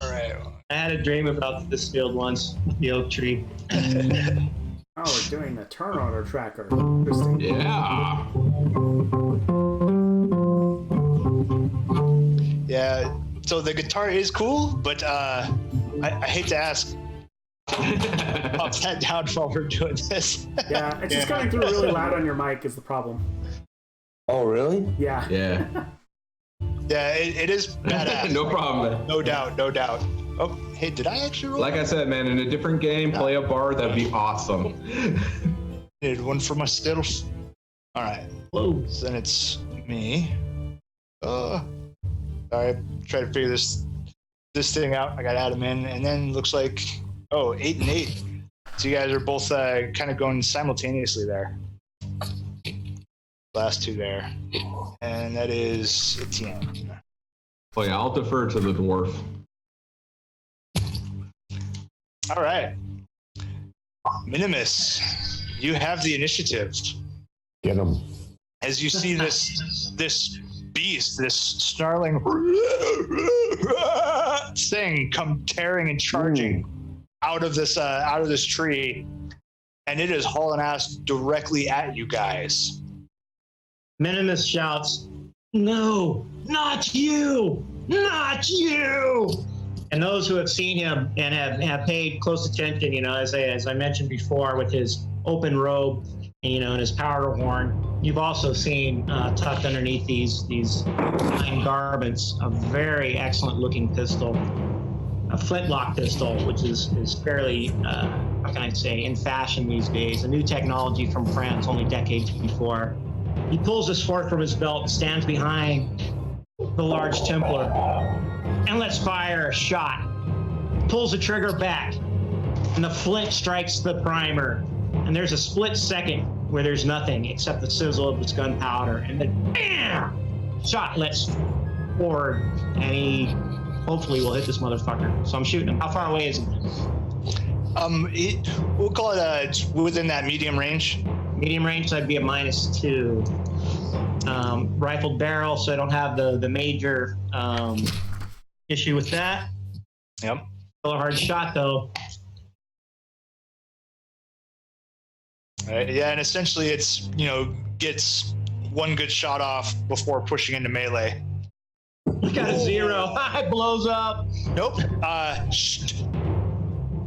All right. I had a dream about this field once, the oak tree. Oh, we're doing the turn order tracker. Interesting. Yeah. Yeah. So the guitar is cool, but I hate to ask. Pop that down while we're doing this. Yeah, it's just coming through really loud on your mic is the problem. Oh, really? Yeah. Yeah. Yeah, it is badass. No problem, man. No doubt, no doubt. Oh, hey, did I actually roll? Like I said, man, in a different game, play a bard, that'd be awesome. Need one for my stiddles. All right. Whoa. So then it's me. All right. Try to figure this thing out. I got Adam in, and then looks like 8 and 8. So you guys are both kind of going simultaneously there. Last two there, and that is Etienne. Oh yeah, I'll defer to the dwarf. All right, Minimus, you have the initiative. Get him. As you see this beast, this snarling thing come tearing and charging out of this tree, and it is hauling ass directly at you guys. Minimus shouts, "No, not you! Not you!" And those who have seen him and have paid close attention, as I mentioned before, with his open robe, and his powder horn, you've also seen tucked underneath these fine garments a very excellent looking pistol, a flintlock pistol, which is fairly, how can I say, in fashion these days, a new technology from France only decades before. He pulls this fork from his belt and stands behind the large Templar and lets fire a shot. Pulls the trigger back, and the flint strikes the primer. And there's a split second where there's nothing except the sizzle of this gunpowder, and then bam! Shot lets forward, and he hopefully will hit this motherfucker. So I'm shooting him. How far away is he? We'll call it within that medium range. Medium range, so I'd be a -2. Rifled barrel, so I don't have the major issue with that. Yep. Still a hard shot, though. All right, yeah, and essentially it's, gets one good shot off before pushing into melee. You got a 0. It blows up. Nope.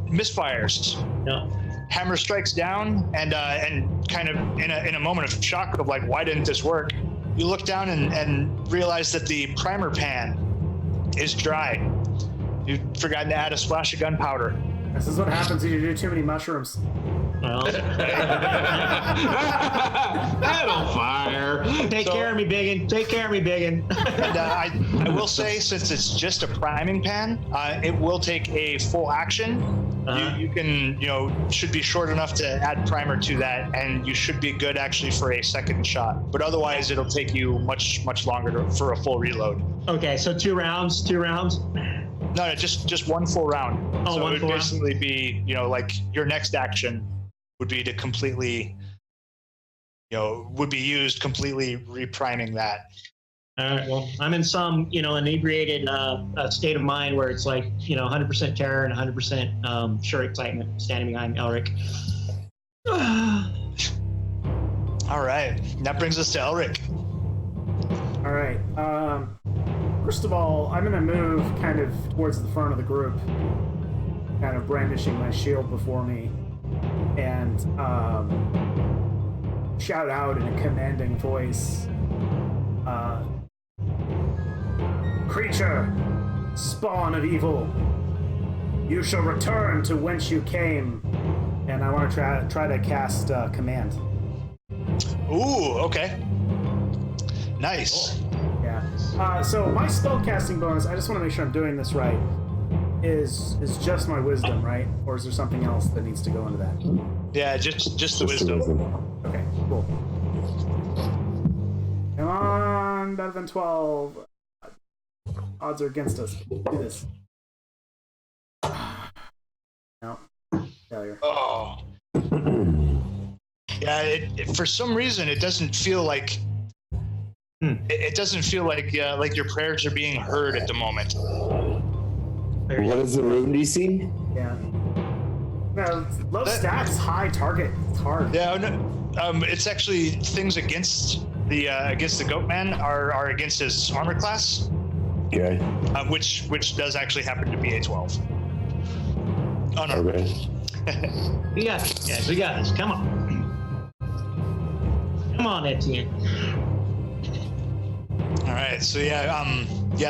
Misfires. No. Hammer strikes down, and kind of in a moment of shock of like, why didn't this work? You look down and realize that the primer pan is dry. You've forgotten to add a splash of gunpowder. This is what happens when you do too many mushrooms. Well, That'll fire. take care of me, biggin. Take care of me, biggin. And I will say, since it's just a priming pan, it will take a full action. You can, should be short enough to add primer to that, and you should be good actually for a second shot. But otherwise, it'll take you much longer for a full reload. Okay, so 2 rounds. 2 rounds. No, just one full round. Oh, so one it full would round. basically be, like your next action would be to completely would be used, completely repriming that. All right. Well, I'm in some, inebriated state of mind where it's like, 100% terror and 100% sure excitement standing behind Elric. All right. That brings us to Elric. All right. First of all, I'm going to move kind of towards the front of the group, kind of brandishing my shield before me, and shout out in a commanding voice. Creature, spawn of evil, you shall return to whence you came. And I want to try to cast command. Ooh, okay. Nice. Yeah. So my spellcasting bonus, I just want to make sure I'm doing this right, is just my wisdom, right? Or is there something else that needs to go into that? Yeah, just the wisdom. Okay, cool. Come on, better than 12. Odds are against us. Do this. No. Failure. Oh. Yeah, for some reason it doesn't feel like it doesn't feel like your prayers are being heard at the moment. What is the rune DC? Yeah. No, low stats, high target. It's hard. Yeah, no, it's actually things against the goat man are against his armor class. Okay. Which does actually happen to be a 12. Oh no. Okay. We got this, guys. We got this. Come on. Come on, Etienne. All right. So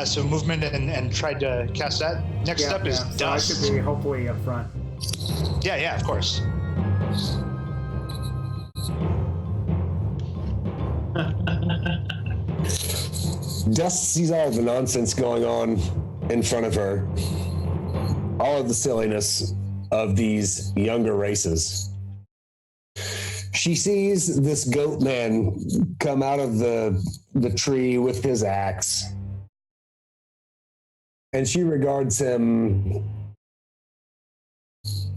so movement and tried to cast that. Next up is so dust. I should be hopefully up front. Yeah, of course. Dust sees all the nonsense going on in front of her, all of the silliness of these younger races. She sees this goat man come out of the tree with his axe, and she regards him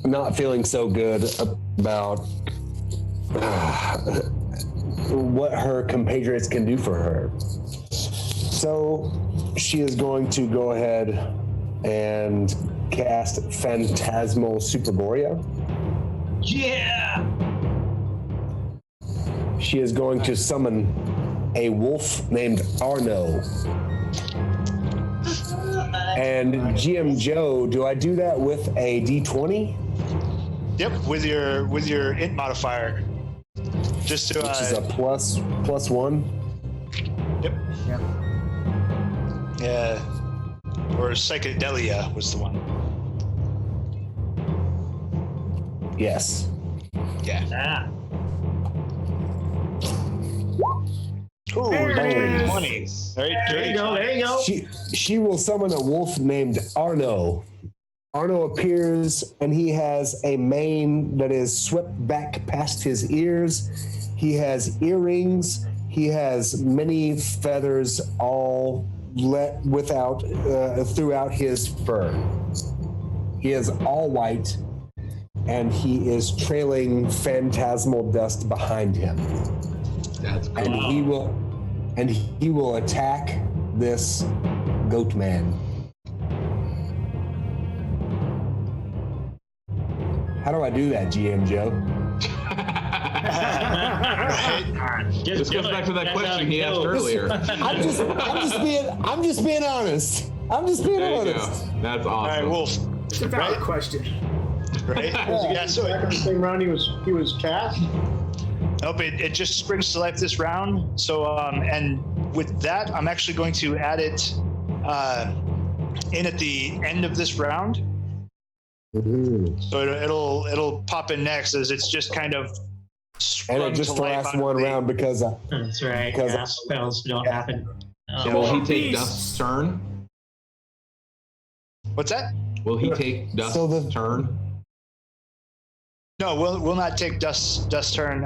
not feeling so good about what her compatriots can do for her. So she is going to go ahead and cast Phantasmal Superborea. Yeah! She is going to summon a wolf named Arno. And GM Joe, do I do that with a D20? Yep, with your int modifier. Just to which is a plus one. Yep. Yep. Yeah. Or psychedelia was the one. Yes. Yeah. Ah. Ooh, There 20. Right, There you go. There you go. She will summon a wolf named Arno. Arno appears and he has a mane that is swept back past his ears. He has earrings. He has many feathers all throughout his fur. He is all white and he is trailing phantasmal dust behind him. That's cool. And he will attack this goat man. How do I do that, GM Joe? This goes back to that question he asked earlier. I'm just being honest. I'm just being There you honest. go. That's awesome. All right, Wolf. It's a valid question. Right? Yeah. So Back in the same round he was cast. nope. It just springs to life this round. So and with that, I'm actually going to add it in at the end of this round. Mm-hmm. So it'll pop in next as it's just kind of And it just lasts one round because That's right. Because- Yeah, spells don't happen. So will he take Beast. Dust's turn? What's that? Will he take Dust's turn? No, we'll not take Dust's turn.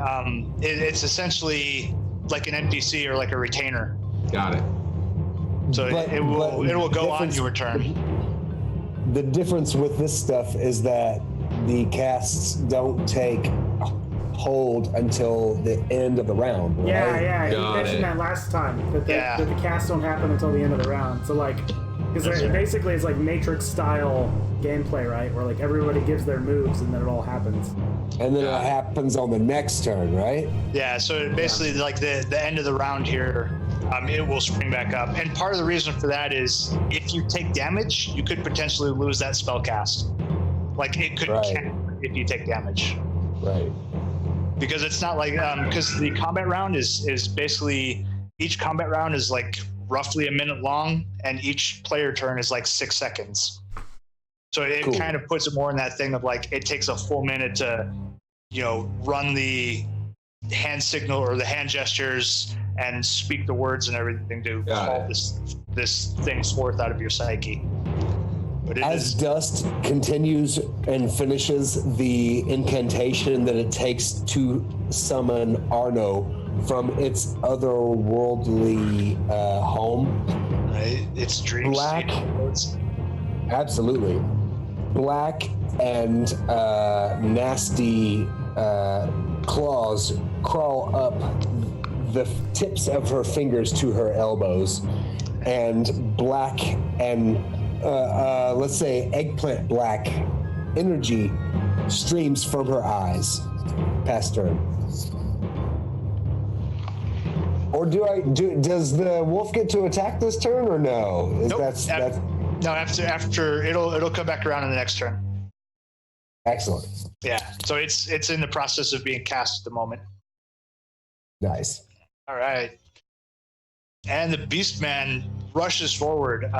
It's essentially like an NPC or like a retainer. Got it. So it will go on difference- your turn. The difference with this stuff is that the casts don't take hold until the end of the round, right? Yeah. You mentioned that last time, that the casts don't happen until the end of the round. So, like, because basically it's like Matrix-style gameplay, right? Where, like, everybody gives their moves and then it all happens. And then it happens on the next turn, right? Yeah, so basically, like, the end of the round here, it will spring back up. And part of the reason for that is if you take damage, you could potentially lose that spell cast. Like, it could count if you take damage. Right. Because it's not like, because the combat round is basically, each combat round is like roughly a minute long, and each player turn is like 6 seconds. So it kind of puts it more in that thing of like, it takes a full minute to, run the hand signal or the hand gestures and speak the words and everything to call this thing forth out of your psyche. But as Dust continues and finishes the incantation that it takes to summon Arno from its otherworldly home, right? Its dream black, state. Absolutely. Black and nasty claws crawl up the tips of her fingers to her elbows, and black and let's say eggplant black energy streams from her eyes. Past turn. Or does the wolf get to attack this turn or no? Nope. No, after it'll come back around in the next turn. Excellent. Yeah. So it's in the process of being cast at the moment. Nice. All right. And the Beastman rushes forward,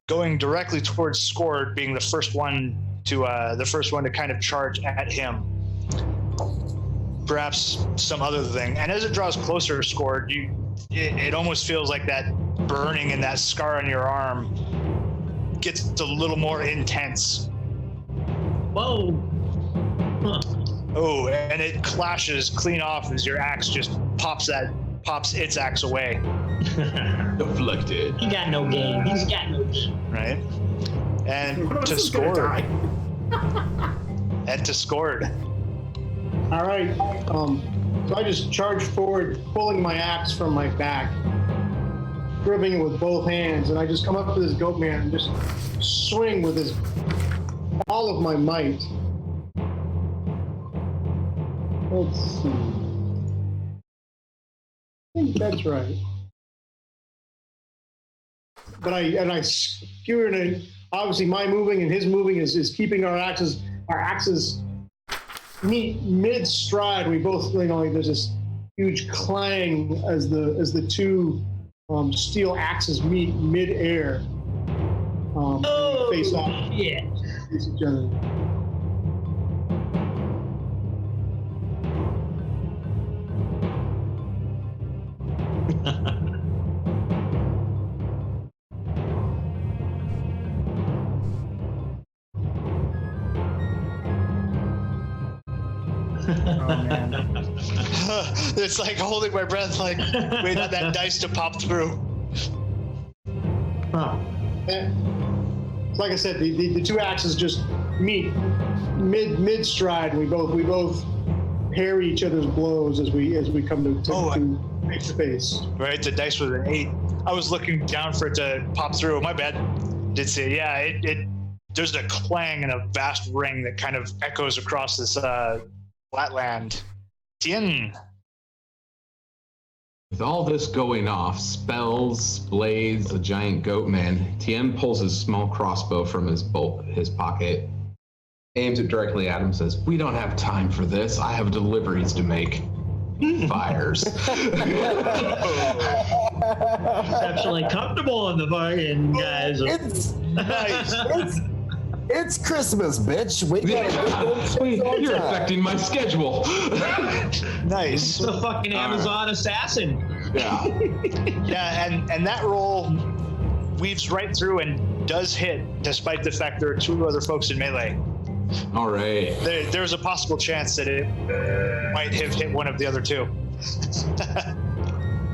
going directly towards Scored, being the first one to kind of charge at him. Perhaps some other thing. And as it draws closer, Scored, it almost feels like that burning and that scar on your arm gets a little more intense. Whoa. Huh. Oh, and it clashes clean off as your axe just pops its axe away. Deflected. He got no game. He's got no game. Right? And to Scored. And to Scored. All right. So I just charge forward, pulling my axe from my back, gripping it with both hands, and I just come up to this goat man and just swing with all of my might. Let's see. I think that's right. But I skewer it. Obviously, my moving and his moving is keeping our axes meet mid stride. We both, there's this huge clang as the two steel axes meet mid air. Face off. Yeah. Face each other. Oh, man. It's like holding my breath, like wait on that dice to pop through. Huh. Like I said, the two axes just meet mid stride. We both parry each other's blows as we come to face to face. Right, the dice was an 8. I was looking down for it to pop through. My bad. Did see it. Yeah, it there's a clang and a vast ring that kind of echoes across this flatland. Tien. With all this going off, spells, blades, a giant goat man, Tien pulls his small crossbow from his pocket, aims it directly at him, says, "We don't have time for this. I have deliveries to make." Fires. Exceptionally comfortable in the bargain, guys. It's nice. It's Christmas, bitch. We gotta You're affecting my schedule. Nice. The fucking Amazon assassin. Yeah. Yeah, and that roll weaves right through and does hit, despite the fact there are 2 other folks in melee. All right. There's a possible chance that it might have hit one of the other 2.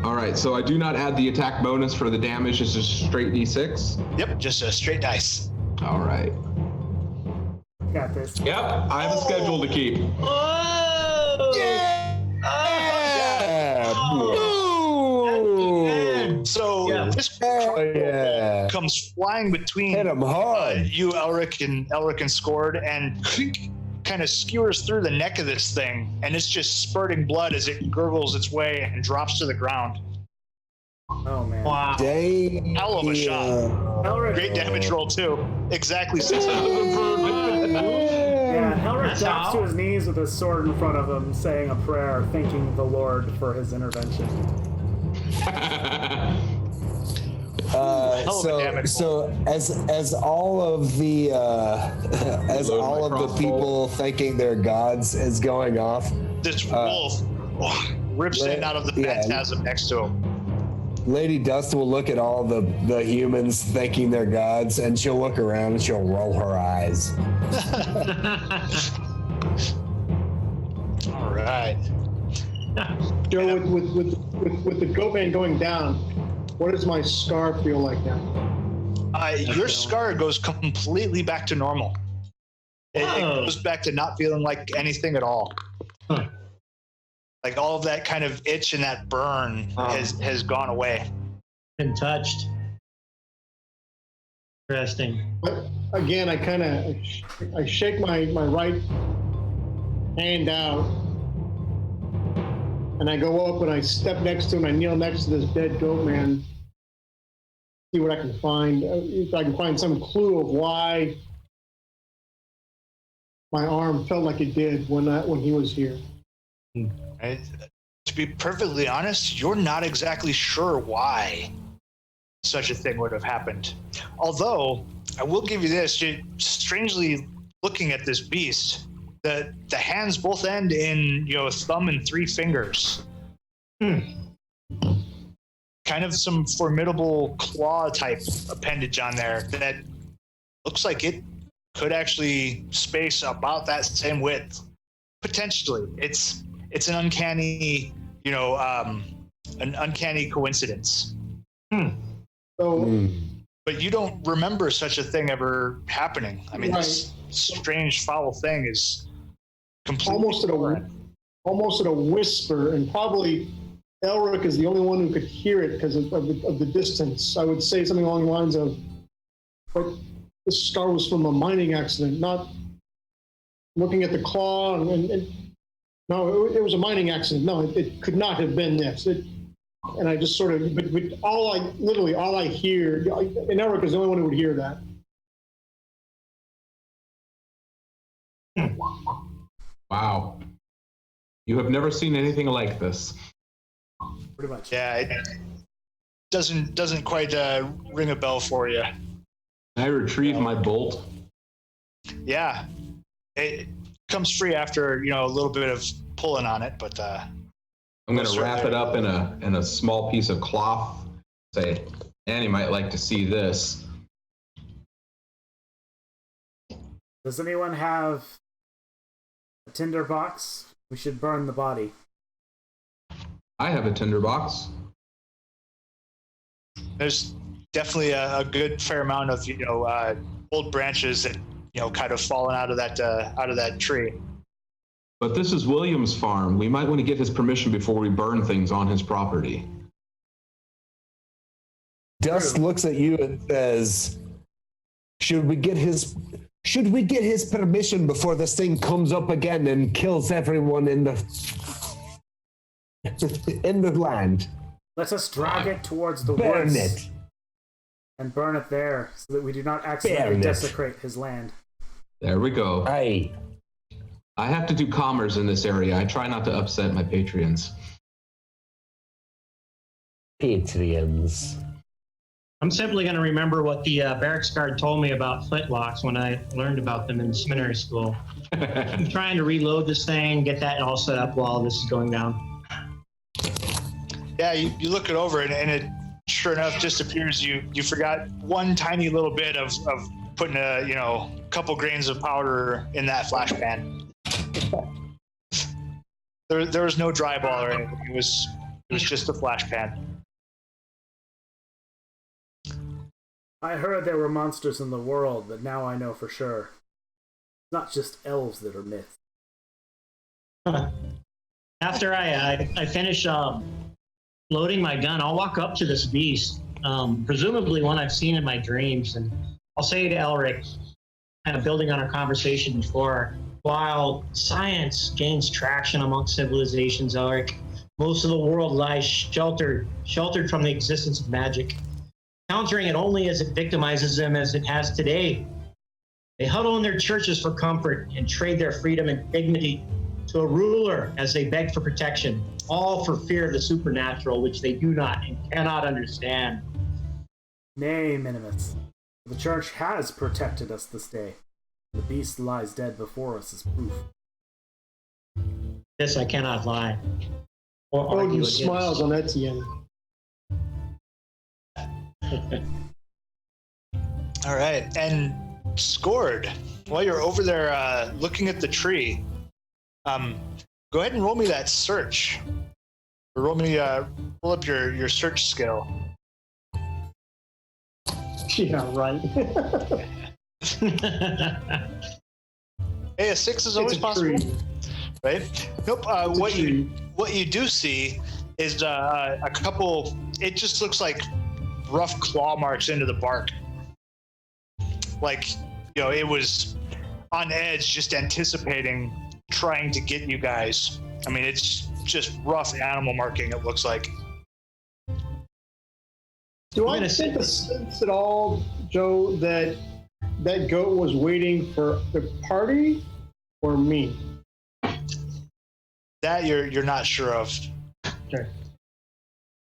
All right, so I do not add the attack bonus for the damage. It's just straight D6? Yep, just a straight dice. All right. Got this. Yep, I have a schedule to keep. Oh! Yeah! This comes flying between Hit him hard. you, Elric and Scord, and kind of skewers through the neck of this thing, and it's just spurting blood as it gurgles its way and drops to the ground. Oh man! Wow. Dang. Hell of a shot. Elric, Great damage roll too. Exactly 6. yeah, Elric That's drops how. to his knees with his sword in front of him, saying a prayer, thanking the Lord for his intervention. So as all of the people thanking their gods is going off, This wolf rips in out of the phantasm next to him. Lady Dust will look at all the humans thanking their gods, and she'll look around and she'll roll her eyes. All right. Joe, with the goat man going down, what does my scar feel like now? Your scar goes completely back to normal. It goes back to not feeling like anything at all. Huh. Like all of that kind of itch and that burn has gone away. Been touched. Interesting. But again, I shake my right hand out, and I go up and I step next to him. I kneel next to this dead goat man. See what I can find. If I can find some clue of why my arm felt like it did when he was here. Right? To be perfectly honest, you're not exactly sure why such a thing would have happened. Although, I will give you this, strangely looking at this beast, the hands both end in thumb and 3 fingers. Kind of some formidable claw type appendage on there that looks like it could actually space about that same width. Potentially. It's an uncanny, an uncanny coincidence. So, But you don't remember such a thing ever happening. I mean, this strange, foul thing is completely almost at a whisper, and probably Elric is the only one who could hear it because of the distance. I would say something along the lines of, "But this scar was from a mining accident, not looking at the claw and no, it was a mining accident. No, it could not have been this." And I just sort of, but all I hear, and Elric is the only one who would hear that. Wow. You have never seen anything like this. Pretty much. Yeah, it doesn't quite ring a bell for you. I retrieve my bolt. Yeah, it comes free after a little bit of pulling on it, but I'm going to wrap it up in a small piece of cloth. Say, Annie might like to see this. Does anyone have a tinder box? We should burn the body. I have a tinderbox. there's definitely a good fair amount of old branches that kind of fallen out of that tree. But this is William's farm. We might want to get his permission before we burn things on his property. Dust looks at you and says, should we get his permission before this thing comes up again and kills everyone in the land? Let us drag it towards the Burn woods it. and burn it there so that we do not accidentally desecrate his land. There we go. Aye. I have to do commerce in this area. I try not to upset my patrons. Patrons. I'm simply going to remember what the barracks guard told me about flintlocks when I learned about them in seminary school. I'm trying to reload this thing, get that all set up while this is going down. Yeah, you look it over and it sure enough just appears you forgot one tiny little bit of putting a couple grains of powder in that flash pan. There was no dry ball or anything. It was just a flash pan. I heard there were monsters in the world, but now I know for sure. It's not just elves that are myths. After I finish loading my gun, I'll walk up to this beast presumably one I've seen in my dreams. And I'll say to Elric, kind of building on our conversation before, while science gains traction amongst civilizations, Elric, most of the world lies sheltered from the existence of magic, countering it only as it victimizes them as it has today. They huddle in their churches for comfort and trade their freedom and dignity to a ruler as they beg for protection, all for fear of the supernatural, which they do not and cannot understand. Nay, Minimus. The church has protected us this day. The beast lies dead before us as proof. This I cannot lie. Or Odin argue smiles on Etienne. All right, and Scored, while you're over there looking at the tree, go ahead and roll me that search. Or pull up your search skill. Yeah, right. Hey, a 6 is always possible, right? Nope. What you do see is a couple. It just looks like rough claw marks into the bark. Like, it was on edge, just anticipating trying to get you guys. I mean, it's just rough animal marking, it looks like. Do I get the sense at all, Joe, that that goat was waiting for the party or me? That you're not sure of. Okay.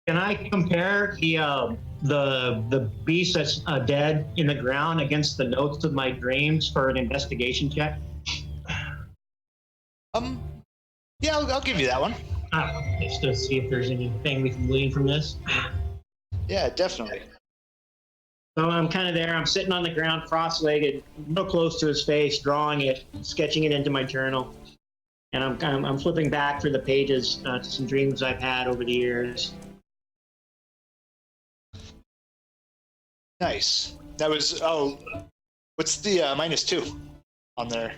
Can I compare the beast that's dead in the ground against the notes of my dreams for an investigation check? Yeah, I'll give you that one. Just to see if there's anything we can glean from this. Yeah, definitely. So I'm kind of there. I'm sitting on the ground, cross-legged, real close to his face, drawing it, sketching it into my journal, and I'm flipping back through the pages to some dreams I've had over the years. Nice. That was what's the -2 on there?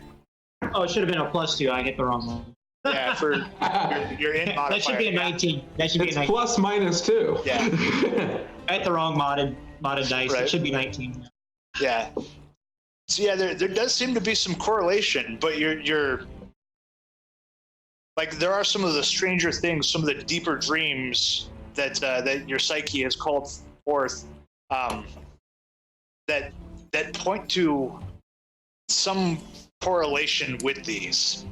Oh, it should have been a +2. I hit the wrong one. Yeah, for your int modifier. That should be a 19. That should be a 19. Plus -2. Yeah. I hit the wrong modded dice. Right. It should be 19. Yeah. So yeah, there does seem to be some correlation, but you're like, there are some of the stranger things, some of the deeper dreams that your psyche has called forth, that point to some correlation with these.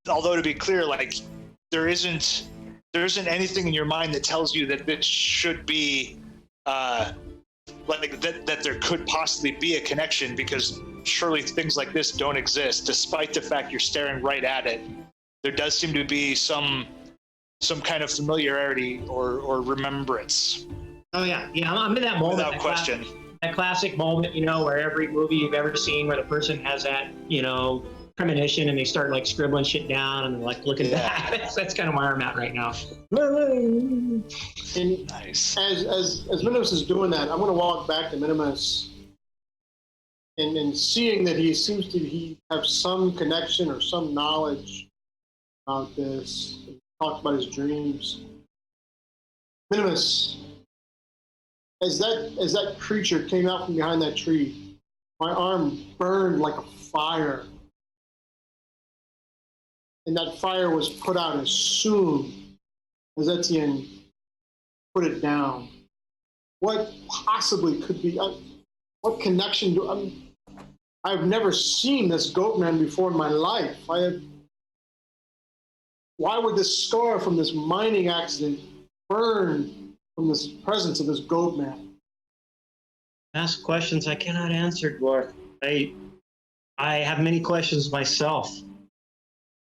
Although, to be clear, like, there isn't anything in your mind that tells you that this should be like that there could possibly be a connection, because surely things like this don't exist, despite the fact you're staring right at it. There does seem to be some kind of familiarity or remembrance. Oh yeah, I'm in that moment. Without question. That classic moment, where every movie you've ever seen, where the person has that, premonition, and they start like scribbling shit down and like looking back. That's kind of where I'm at right now. And Nice. As Minimus is doing that, I'm going to walk back to Minimus and seeing that he seems to have some connection or some knowledge about this. He talked about his dreams. Minimus, as that creature came out from behind that tree, my arm burned like a fire. And that fire was put out as soon as Etienne put it down. What possibly could be, what connection I've never seen this goat man before in my life. Why would this scar from this mining accident burn from this presence of this goat man? Ask questions I cannot answer, Dwarf. I have many questions myself.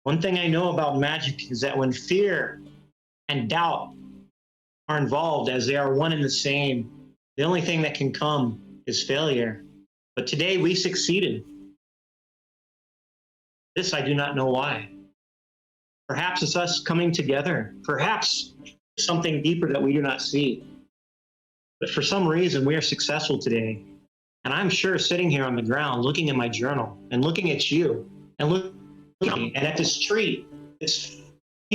One thing I know about magic is that when fear and doubt are involved, as they are one and the same, the only thing that can come is failure. But today we succeeded. This I do not know why. Perhaps it's us coming together. Perhaps something deeper that we do not see. But for some reason, we are successful today. And I'm sure sitting here on the ground, looking at my journal and looking at you and looking at this tree, this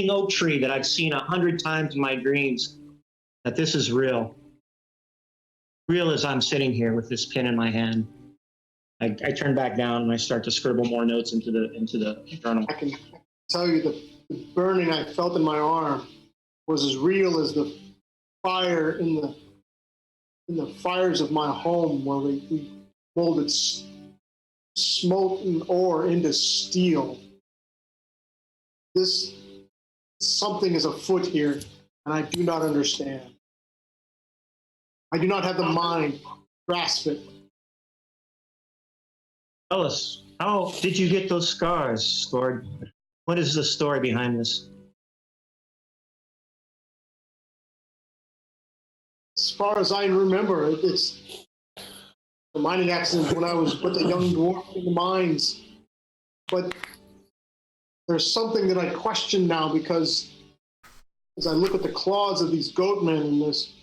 oak tree that I've seen 100 times in my dreams, that this is real. real as I'm sitting here with this pen in my hand. I turn back down and I start to scribble more notes into the journal. I can tell you the burning I felt in my arm was as real as the fire in the fires of my home, where we molded molten ore into steel. This something is afoot here, and I do not understand. I do not have the mind to grasp it. Tell us, how did you get those scars, Scord? What is the story behind this? As far as I remember, it's the mining accident when I was with the young dwarf in the mines. But there's something that I question now, because as I look at the claws of these goatmen and this,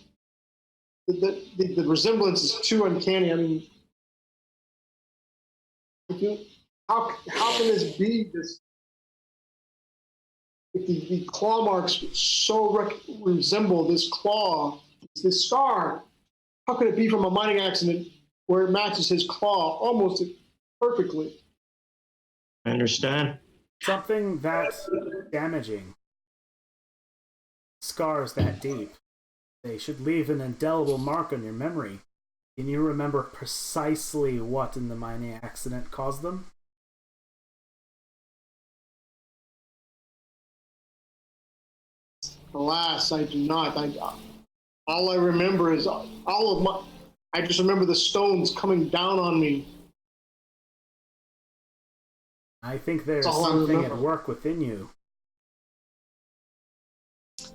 the resemblance is too uncanny. I mean, how can this be this? If the claw marks so resemble this claw, this scar, how could it be from a mining accident where it matches his claw almost perfectly? I understand. Something that damaging, scars that deep, they should leave an indelible mark on your memory. Can you remember precisely what in the mining accident caused them? Alas, I do not. All I remember is I just remember the stones coming down on me. I think there's something at work within you.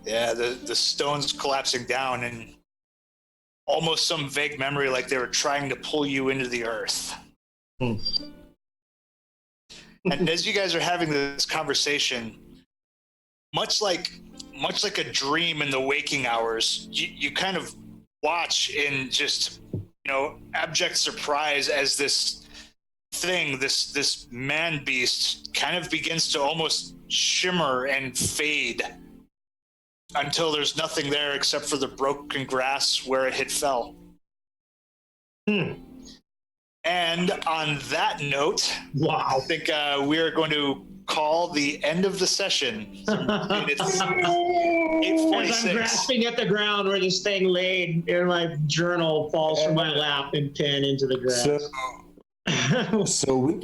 Yeah, the stones collapsing down, and almost some vague memory like they were trying to pull you into the earth. And as you guys are having this conversation, much like a dream in the waking hours, you kind of watch in just, abject surprise as this thing, this man beast, kind of begins to almost shimmer and fade until there's nothing there except for the broken grass where it had fell. And on that note, I think we are going to call the end of the session. And it's 8:46. As I'm grasping at the ground where this thing laid, and my journal falls from my lap and pen into the grass. So we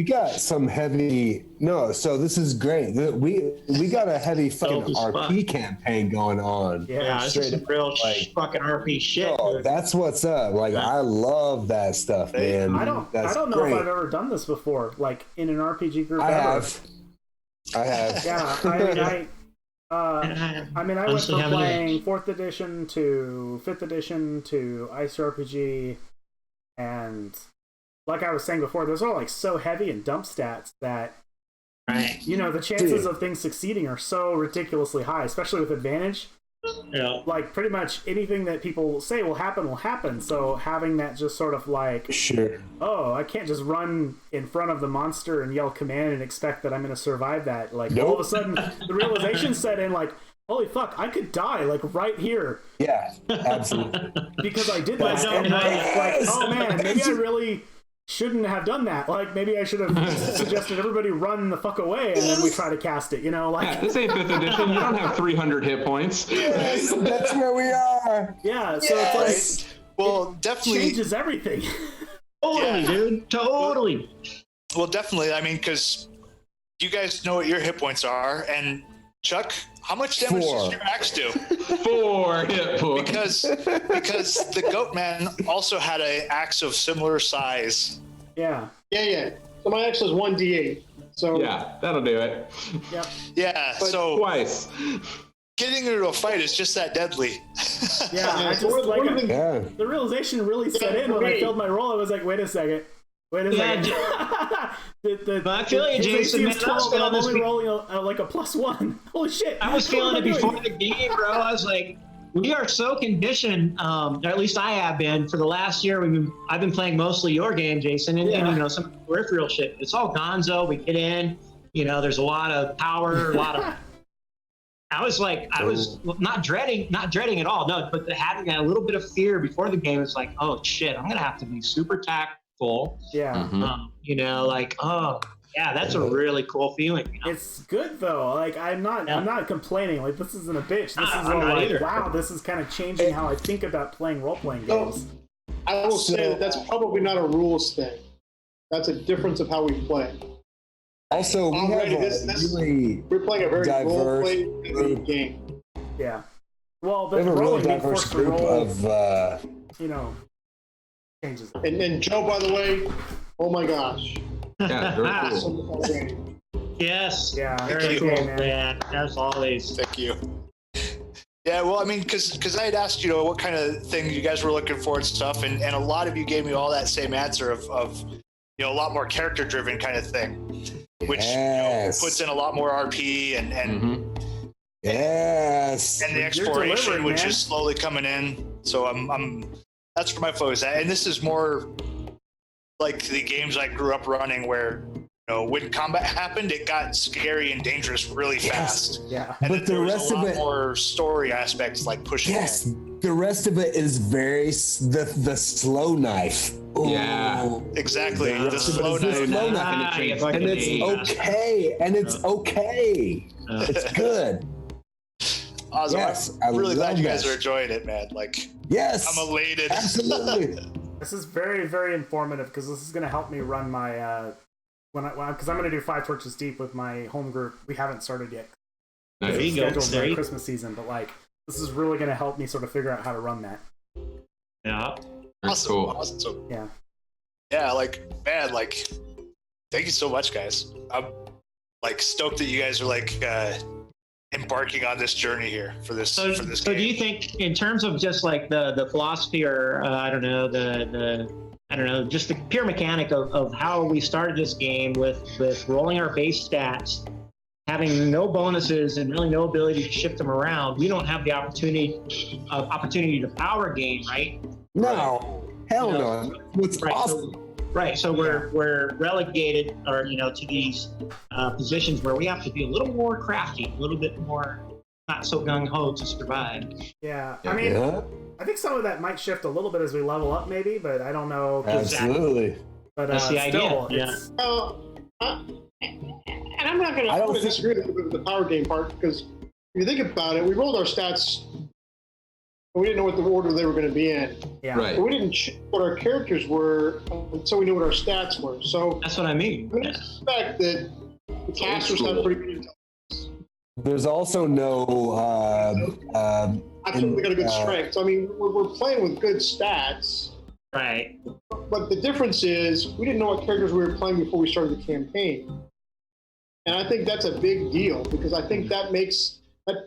got some heavy. No, so this is great. We got a heavy fucking RP campaign going on. Yeah, this is some real fucking RP shit. Oh, that's what's up. Like, I love that stuff, man. I don't know if I've ever done this before, like in an RPG group. I have. Yeah, I went from playing 4th edition to 5th edition to Ice RPG, and like I was saying before, those are like so heavy and dump stats that the chances of things succeeding are so ridiculously high, especially with advantage. Yeah. Like pretty much anything that people say will happen. So having that just sort of like, I can't just run in front of the monster and yell command and expect that I'm going to survive that. Like all of a sudden the realization set in, like, holy fuck, I could die like right here. Yeah, absolutely. Because I did that. And like, oh man, maybe I really shouldn't have done that. Like, maybe I should have suggested everybody run the fuck away and then we try to cast it, like this ain't 5th edition. You don't have 300 hit points. Yes, that's where we are. Yeah, so it's like, well, definitely changes everything. Totally, dude. Totally. Well, definitely. I mean, because you guys know what your hit points are, and Chuck, how much damage does your axe do? 4 hit points. Because the Goatman also had an axe of similar size. Yeah. So my axe is 1d8. So yeah, that'll do it. Yep. Yeah. So twice. Getting into a fight is just that deadly. Yeah. I just the realization really set in when I failed my roll. I was like, wait a second. I feel you, Jason. Man, I'm only rolling like a +1. Holy shit! I was feeling it before the game, bro. I was like, we are so conditioned, or at least I have been for the last year. I've been playing mostly your game, Jason, and some peripheral shit. It's all gonzo. We get in, there's a lot of power, a lot of I was not dreading at all. No, but having a little bit of fear before the game is like, oh shit, I'm gonna have to be super tactful. Yeah. You know, like, oh yeah, that's a really cool feeling. You know? It's good though. Like I'm not complaining. Like this isn't a bitch. This is all like, either. Wow, this is kind of changing how I think about playing role-playing games. I will say that's probably not a rules thing. That's a difference of how we play. Also, we have we're playing a very role-playing game. Yeah. Well, we have a really diverse group of changes. And Joe, by the way, oh my gosh. Yeah, very cool. Yes. Yeah. Very cool, man. As always. Thank you. Yeah, well, I mean, because I had asked, what kind of thing you guys were looking for and stuff, and a lot of you gave me all that same answer of a lot more character-driven kind of thing, which puts in a lot more RP and yes, and the exploration, which is slowly coming in. So I'm that's where my focus is at, and this is more like the games I grew up running where. When combat happened, it got scary and dangerous really fast. Yeah, and but the rest of it, more story aspects like pushing. Yes, the rest of it is very the slow knife. Ooh. Yeah, exactly. The slow knife, and it's okay. And it's okay. It's good. Awesome. Yes, I'm really glad you guys are enjoying it, man. Like, yes, I'm elated. Absolutely. This is very, very informative because this is going to help me run my. Because I'm going to do 5 Torches Deep with my home group. We haven't started yet. There you go. Scheduled for Christmas season, but this is really going to help me sort of figure out how to run that. Yeah. Awesome. Cool. Awesome. Yeah. Yeah, man, thank you so much, guys. I'm stoked that you guys are embarking on this journey here for this game. So do you think, in terms of just the philosophy, or just the pure mechanic of how we started this game with rolling our base stats, having no bonuses and really no ability to shift them around, we don't have the opportunity to power game, right? No, hell no. It's awesome. So we're relegated, to these positions where we have to be a little more crafty, a little bit more not so gung ho to survive. Yeah, I mean, I think some of that might shift a little bit as we level up, maybe, but I don't know. Absolutely. But that's the idea. And I'm not going to disagree with the power game part, because if you think about it, we rolled our stats, and we didn't know what the order they were going to be in. Yeah. Right. But we didn't check what our characters were until we knew what our stats were. So that's what I mean. I expect that the casters have pretty good intelligence. There's also no. Absolutely got a good strength. So, I mean, we're playing with good stats. Right. But the difference is we didn't know what characters we were playing before we started the campaign. And I think that's a big deal, because I think that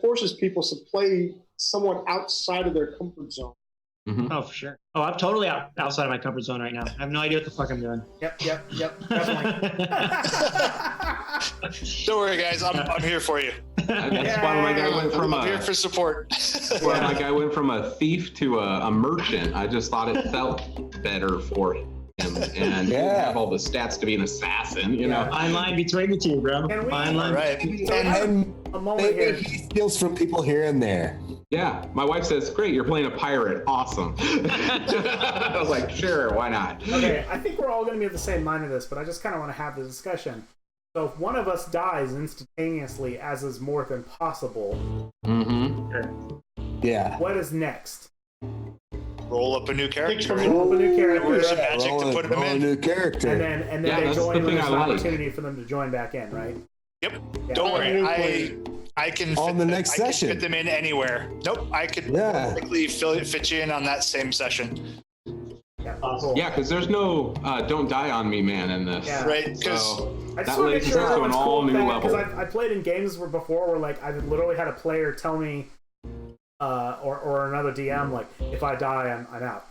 forces people to play somewhat outside of their comfort zone. Mm-hmm. Oh, for sure. Oh, I'm totally outside of my comfort zone right now. I have no idea what the fuck I'm doing. Yep, definitely. Don't worry, guys. I'm here for you. That's why my guy went from I'm here for support. Why my guy went from a thief to a merchant. I just thought it felt better for him, and have all the stats to be an assassin. You know, fine line between the two, bro. Fine line. Right. And a moment here. He steals from people here and there. Yeah, my wife says, "Great, you're playing a pirate. Awesome." I was like, "Sure, why not?" Okay, I think we're all going to be of the same mind of this, but I just kind of want to have the discussion. So if one of us dies instantaneously, as is more than possible, Yeah. what is next? Roll up a new character. Roll up a new character. Some magic to put them a in. new character. And then they join, the and thing there's I an like. opportunity for them to join back in, right? Yep. Yeah. Don't worry. I can on the next session. Fit them in anywhere. Nope. I could perfectly fit you in on that same session. Yeah, cool. Yeah, because there's no "don't die on me, man" in this. Yeah. Right. Because So I just that want to make leads sure us to an everyone's all cool with new that, because level. I played in games before where I've literally had a player tell me, or another DM, if I die, I'm out.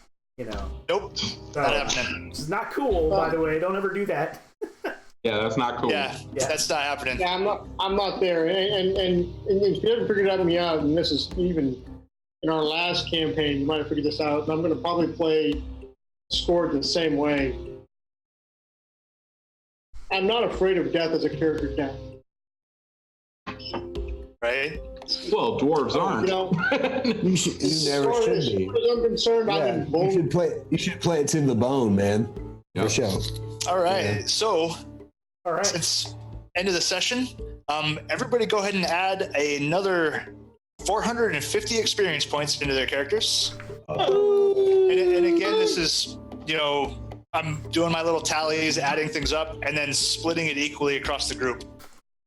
nope. So, Not happening. which is not cool, by the way. Don't ever do that. Yeah, that's not cool. Yeah, that's not happening. Yeah, I'm not there. And if you haven't figured me out, and this is even in our last campaign, you might have figured this out, and I'm going to probably play Scored the same way. I'm not afraid of death as a character death. Right? Well, dwarves aren't. You know, You never should be. As far as I'm concerned, I've been bold. You should play it to the bone, man. Yep. For sure. All right. Yeah. So, All right. since end of the session, everybody go ahead and add another 450 experience points into their characters. And again, this is, I'm doing my little tallies, adding things up, and then splitting it equally across the group.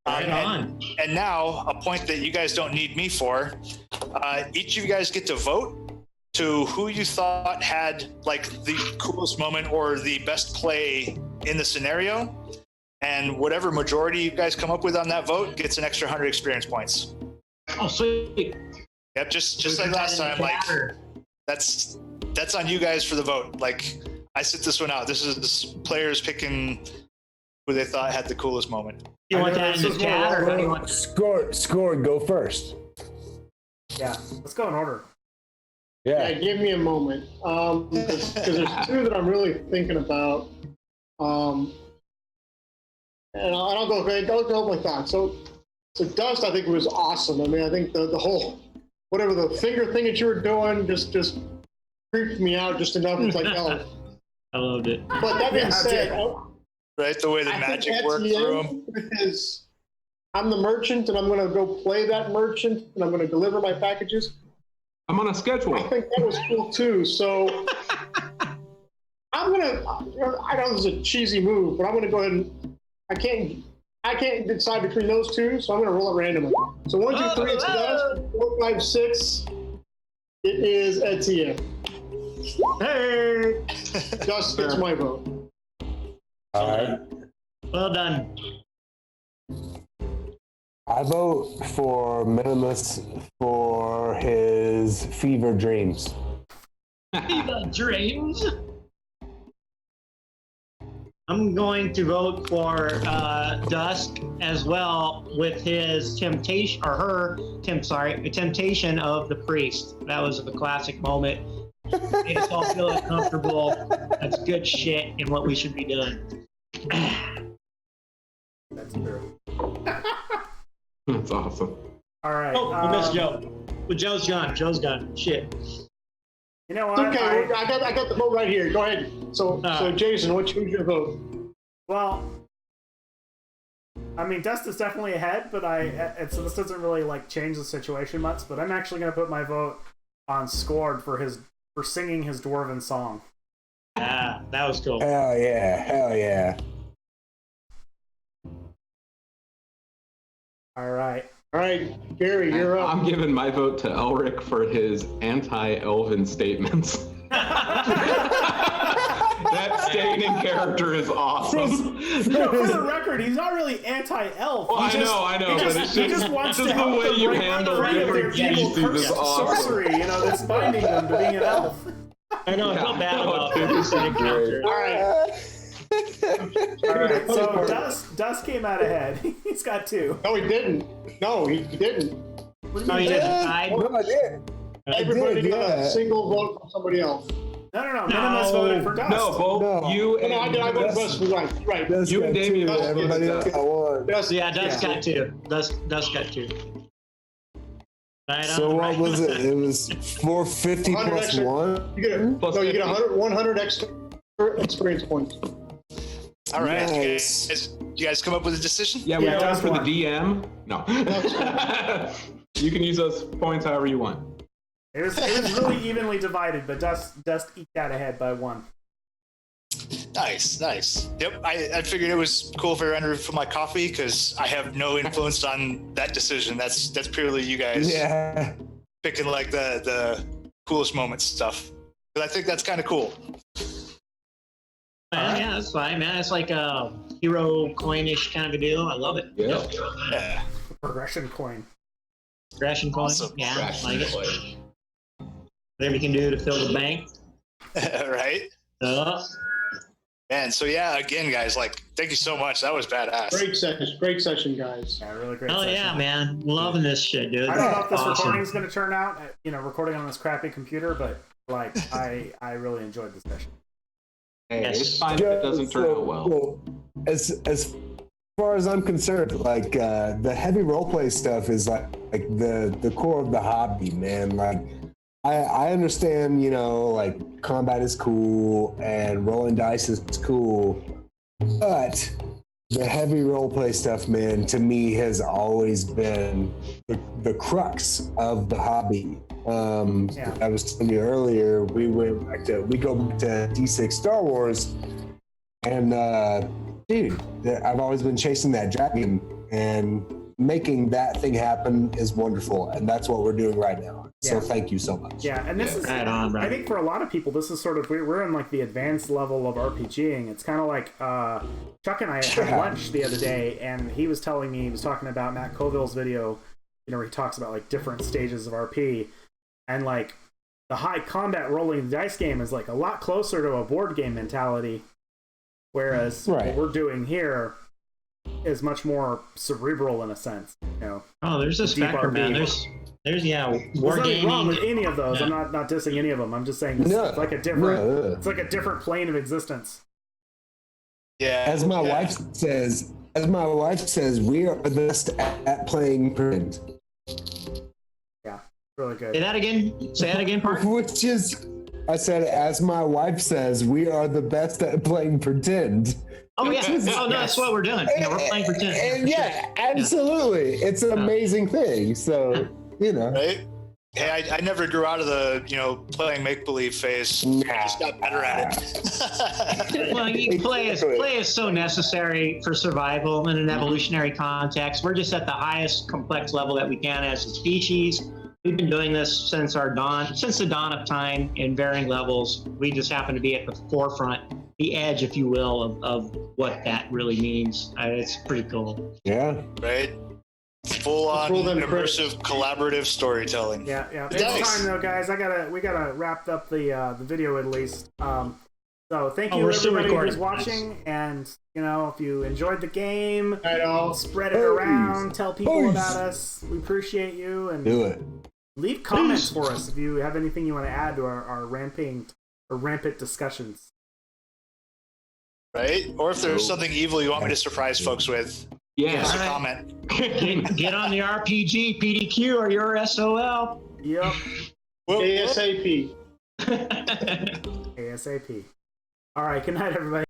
And now, a point that you guys don't need me for, each of you guys get to vote to who you thought had like the coolest moment or the best play in the scenario. And whatever majority you guys come up with on that vote gets an extra 100 experience points. Oh, sweet. Yep, just like last time. Like that's on you guys for the vote. Like I sit this one out. This is players picking who they thought had the coolest moment. You want that in the chat, or how do you want? Score. Go first. Yeah, let's go in order. Yeah, give me a moment. Because there's two that I'm really thinking about. And I'll go with my thoughts. So Dust, I think, was awesome. I mean, I think the whole, whatever the finger thing that you were doing just creeped me out just enough. It's like, oh. I loved it. But that being said, right, the way the magic worked through them. Because I'm the merchant, and I'm going to go play that merchant, and I'm going to deliver my packages. I'm on a schedule. I think that was cool too. So I'm gonna. I know this is a cheesy move, but I'm gonna go ahead and. I can't decide between those two, so I'm gonna roll it randomly. So 1, 2, 3, it's Dust. 4, 5, 6. It is Etienne. Hey, Dust gets my vote. All right. well done. I vote for Minimus for his fever dreams. Fever dreams. I'm going to vote for Dusk as well with his temptation, or her, temptation of the priest. That was a classic moment. Made us all feel uncomfortable. That's good shit and what we should be doing. That's true. That's awesome. All right. Oh, we missed Joe. But Joe's gone. Shit. You know what? Okay, I got the vote right here. Go ahead. So Jason, who's your vote? Well, I mean, Dust is definitely ahead, but so this doesn't really like change the situation much. But I'm actually going to put my vote on Scored for singing his dwarven song. Ah, that was cool. Hell yeah. All right. All right, Gary, you're up. I'm giving my vote to Elric for his anti-elven statements. That staying in character is awesome. No, for the record, he's not really anti-elf. Well, I know, but it's just wants the to help way you handle different species is awesome. sorcery, that's binding them to being an elf. I know, I feel bad about this encounter. All right. All right, so Dust came out ahead. He's got 2. No, he didn't. No, you didn't. No, I did. Everybody got a single vote from somebody else. No. Minimus voted for Dust. No, both you and I voted Dust. Right. You and Damien voted everybody else got 1. Dust, Dust got 2. Dust got 2. Right So on, what right. was it? It was 450 plus extra. 1. You get 100 extra experience points. All right, Nice. you guys come up with a decision? Yeah, we Yeah, go Dust for the won. DM. No. You can use those points however you want. It was really evenly divided, but Dust eked out ahead by 1. Nice. Yep, I figured it was cool if I rendered for my coffee because I have no influence on that decision. That's purely you guys picking like the coolest moments stuff. But I think that's kind of cool. Yeah, that's fine, man. It's like a hero coinish kind of a deal. I love it. Yeah. Yeah. Progression coin. Progression coin. Awesome. Yeah, Progression like it. coin. Whatever you can do to fill the bank. Right? Man, so yeah, again, guys, like, thank you so much. That was badass. Great session, guys. Yeah, really great. Hell session. yeah, man. Loving this shit, dude. I don't know if this Awesome. recording's going to turn out, recording on this crappy computer, but like, I really enjoyed this session. Hey, Yes. it's fine if it doesn't turn out well. As far as I'm concerned, like the heavy roleplay stuff is like the core of the hobby, man. Like I understand, you know, like combat is cool and rolling dice is cool, but the heavy roleplay stuff, man, to me has always been the crux of the hobby. I was telling you earlier, we go back to D6 Star Wars, and dude, I've always been chasing that dragon, and making that thing happen is wonderful, and that's what we're doing right now. So thank you so much. Yeah, and this is, I think for a lot of people, this is sort of, we're in like the advanced level of RPGing. It's kind of like, Chuck and I had lunch the other day, and he was telling me, he was talking about Matt Colville's video, you know, where he talks about like different stages of RP, and like the high combat rolling the dice game is like a lot closer to a board game mentality, whereas what we're doing here is much more cerebral in a sense, you know. Oh, there's a spectrum, man. There's wargaming. There's nothing wrong with any of those. I'm not dissing any of them. I'm just saying it's like a different it's like a different plane of existence. Yeah. As my wife says, we are the best at playing pretend. Yeah, really good. Say that again, Park. Which is, I said, as my wife says, we are the best at playing pretend. Oh yeah, no, that's what we're doing. Yeah, we're playing pretend. And absolutely, it's an amazing thing. So you know, right? Hey, I never grew out of the playing make believe phase. I just got better at it. Well, play is so necessary for survival in an evolutionary context. We're just at the highest complex level that we can as a species. We've been doing this since the dawn of time in varying levels. We just happen to be at the forefront, the edge, if you will, of what that really means. It's pretty cool. Yeah. Right. Full on immersive collaborative storytelling. Yeah. It's time though, guys. We gotta wrap up the video at least. So thank you everybody who's watching, and if you enjoyed the game, spread it around, tell people about us. We appreciate you, and do it. Leave comments for us if you have anything you want to add to our rampant discussions. Right? Or if there's something evil you want me to surprise folks with. Yeah. Just a comment. Get on the RPG, PDQ, or your SOL. Yep. ASAP. ASAP. All right. Good night, everybody.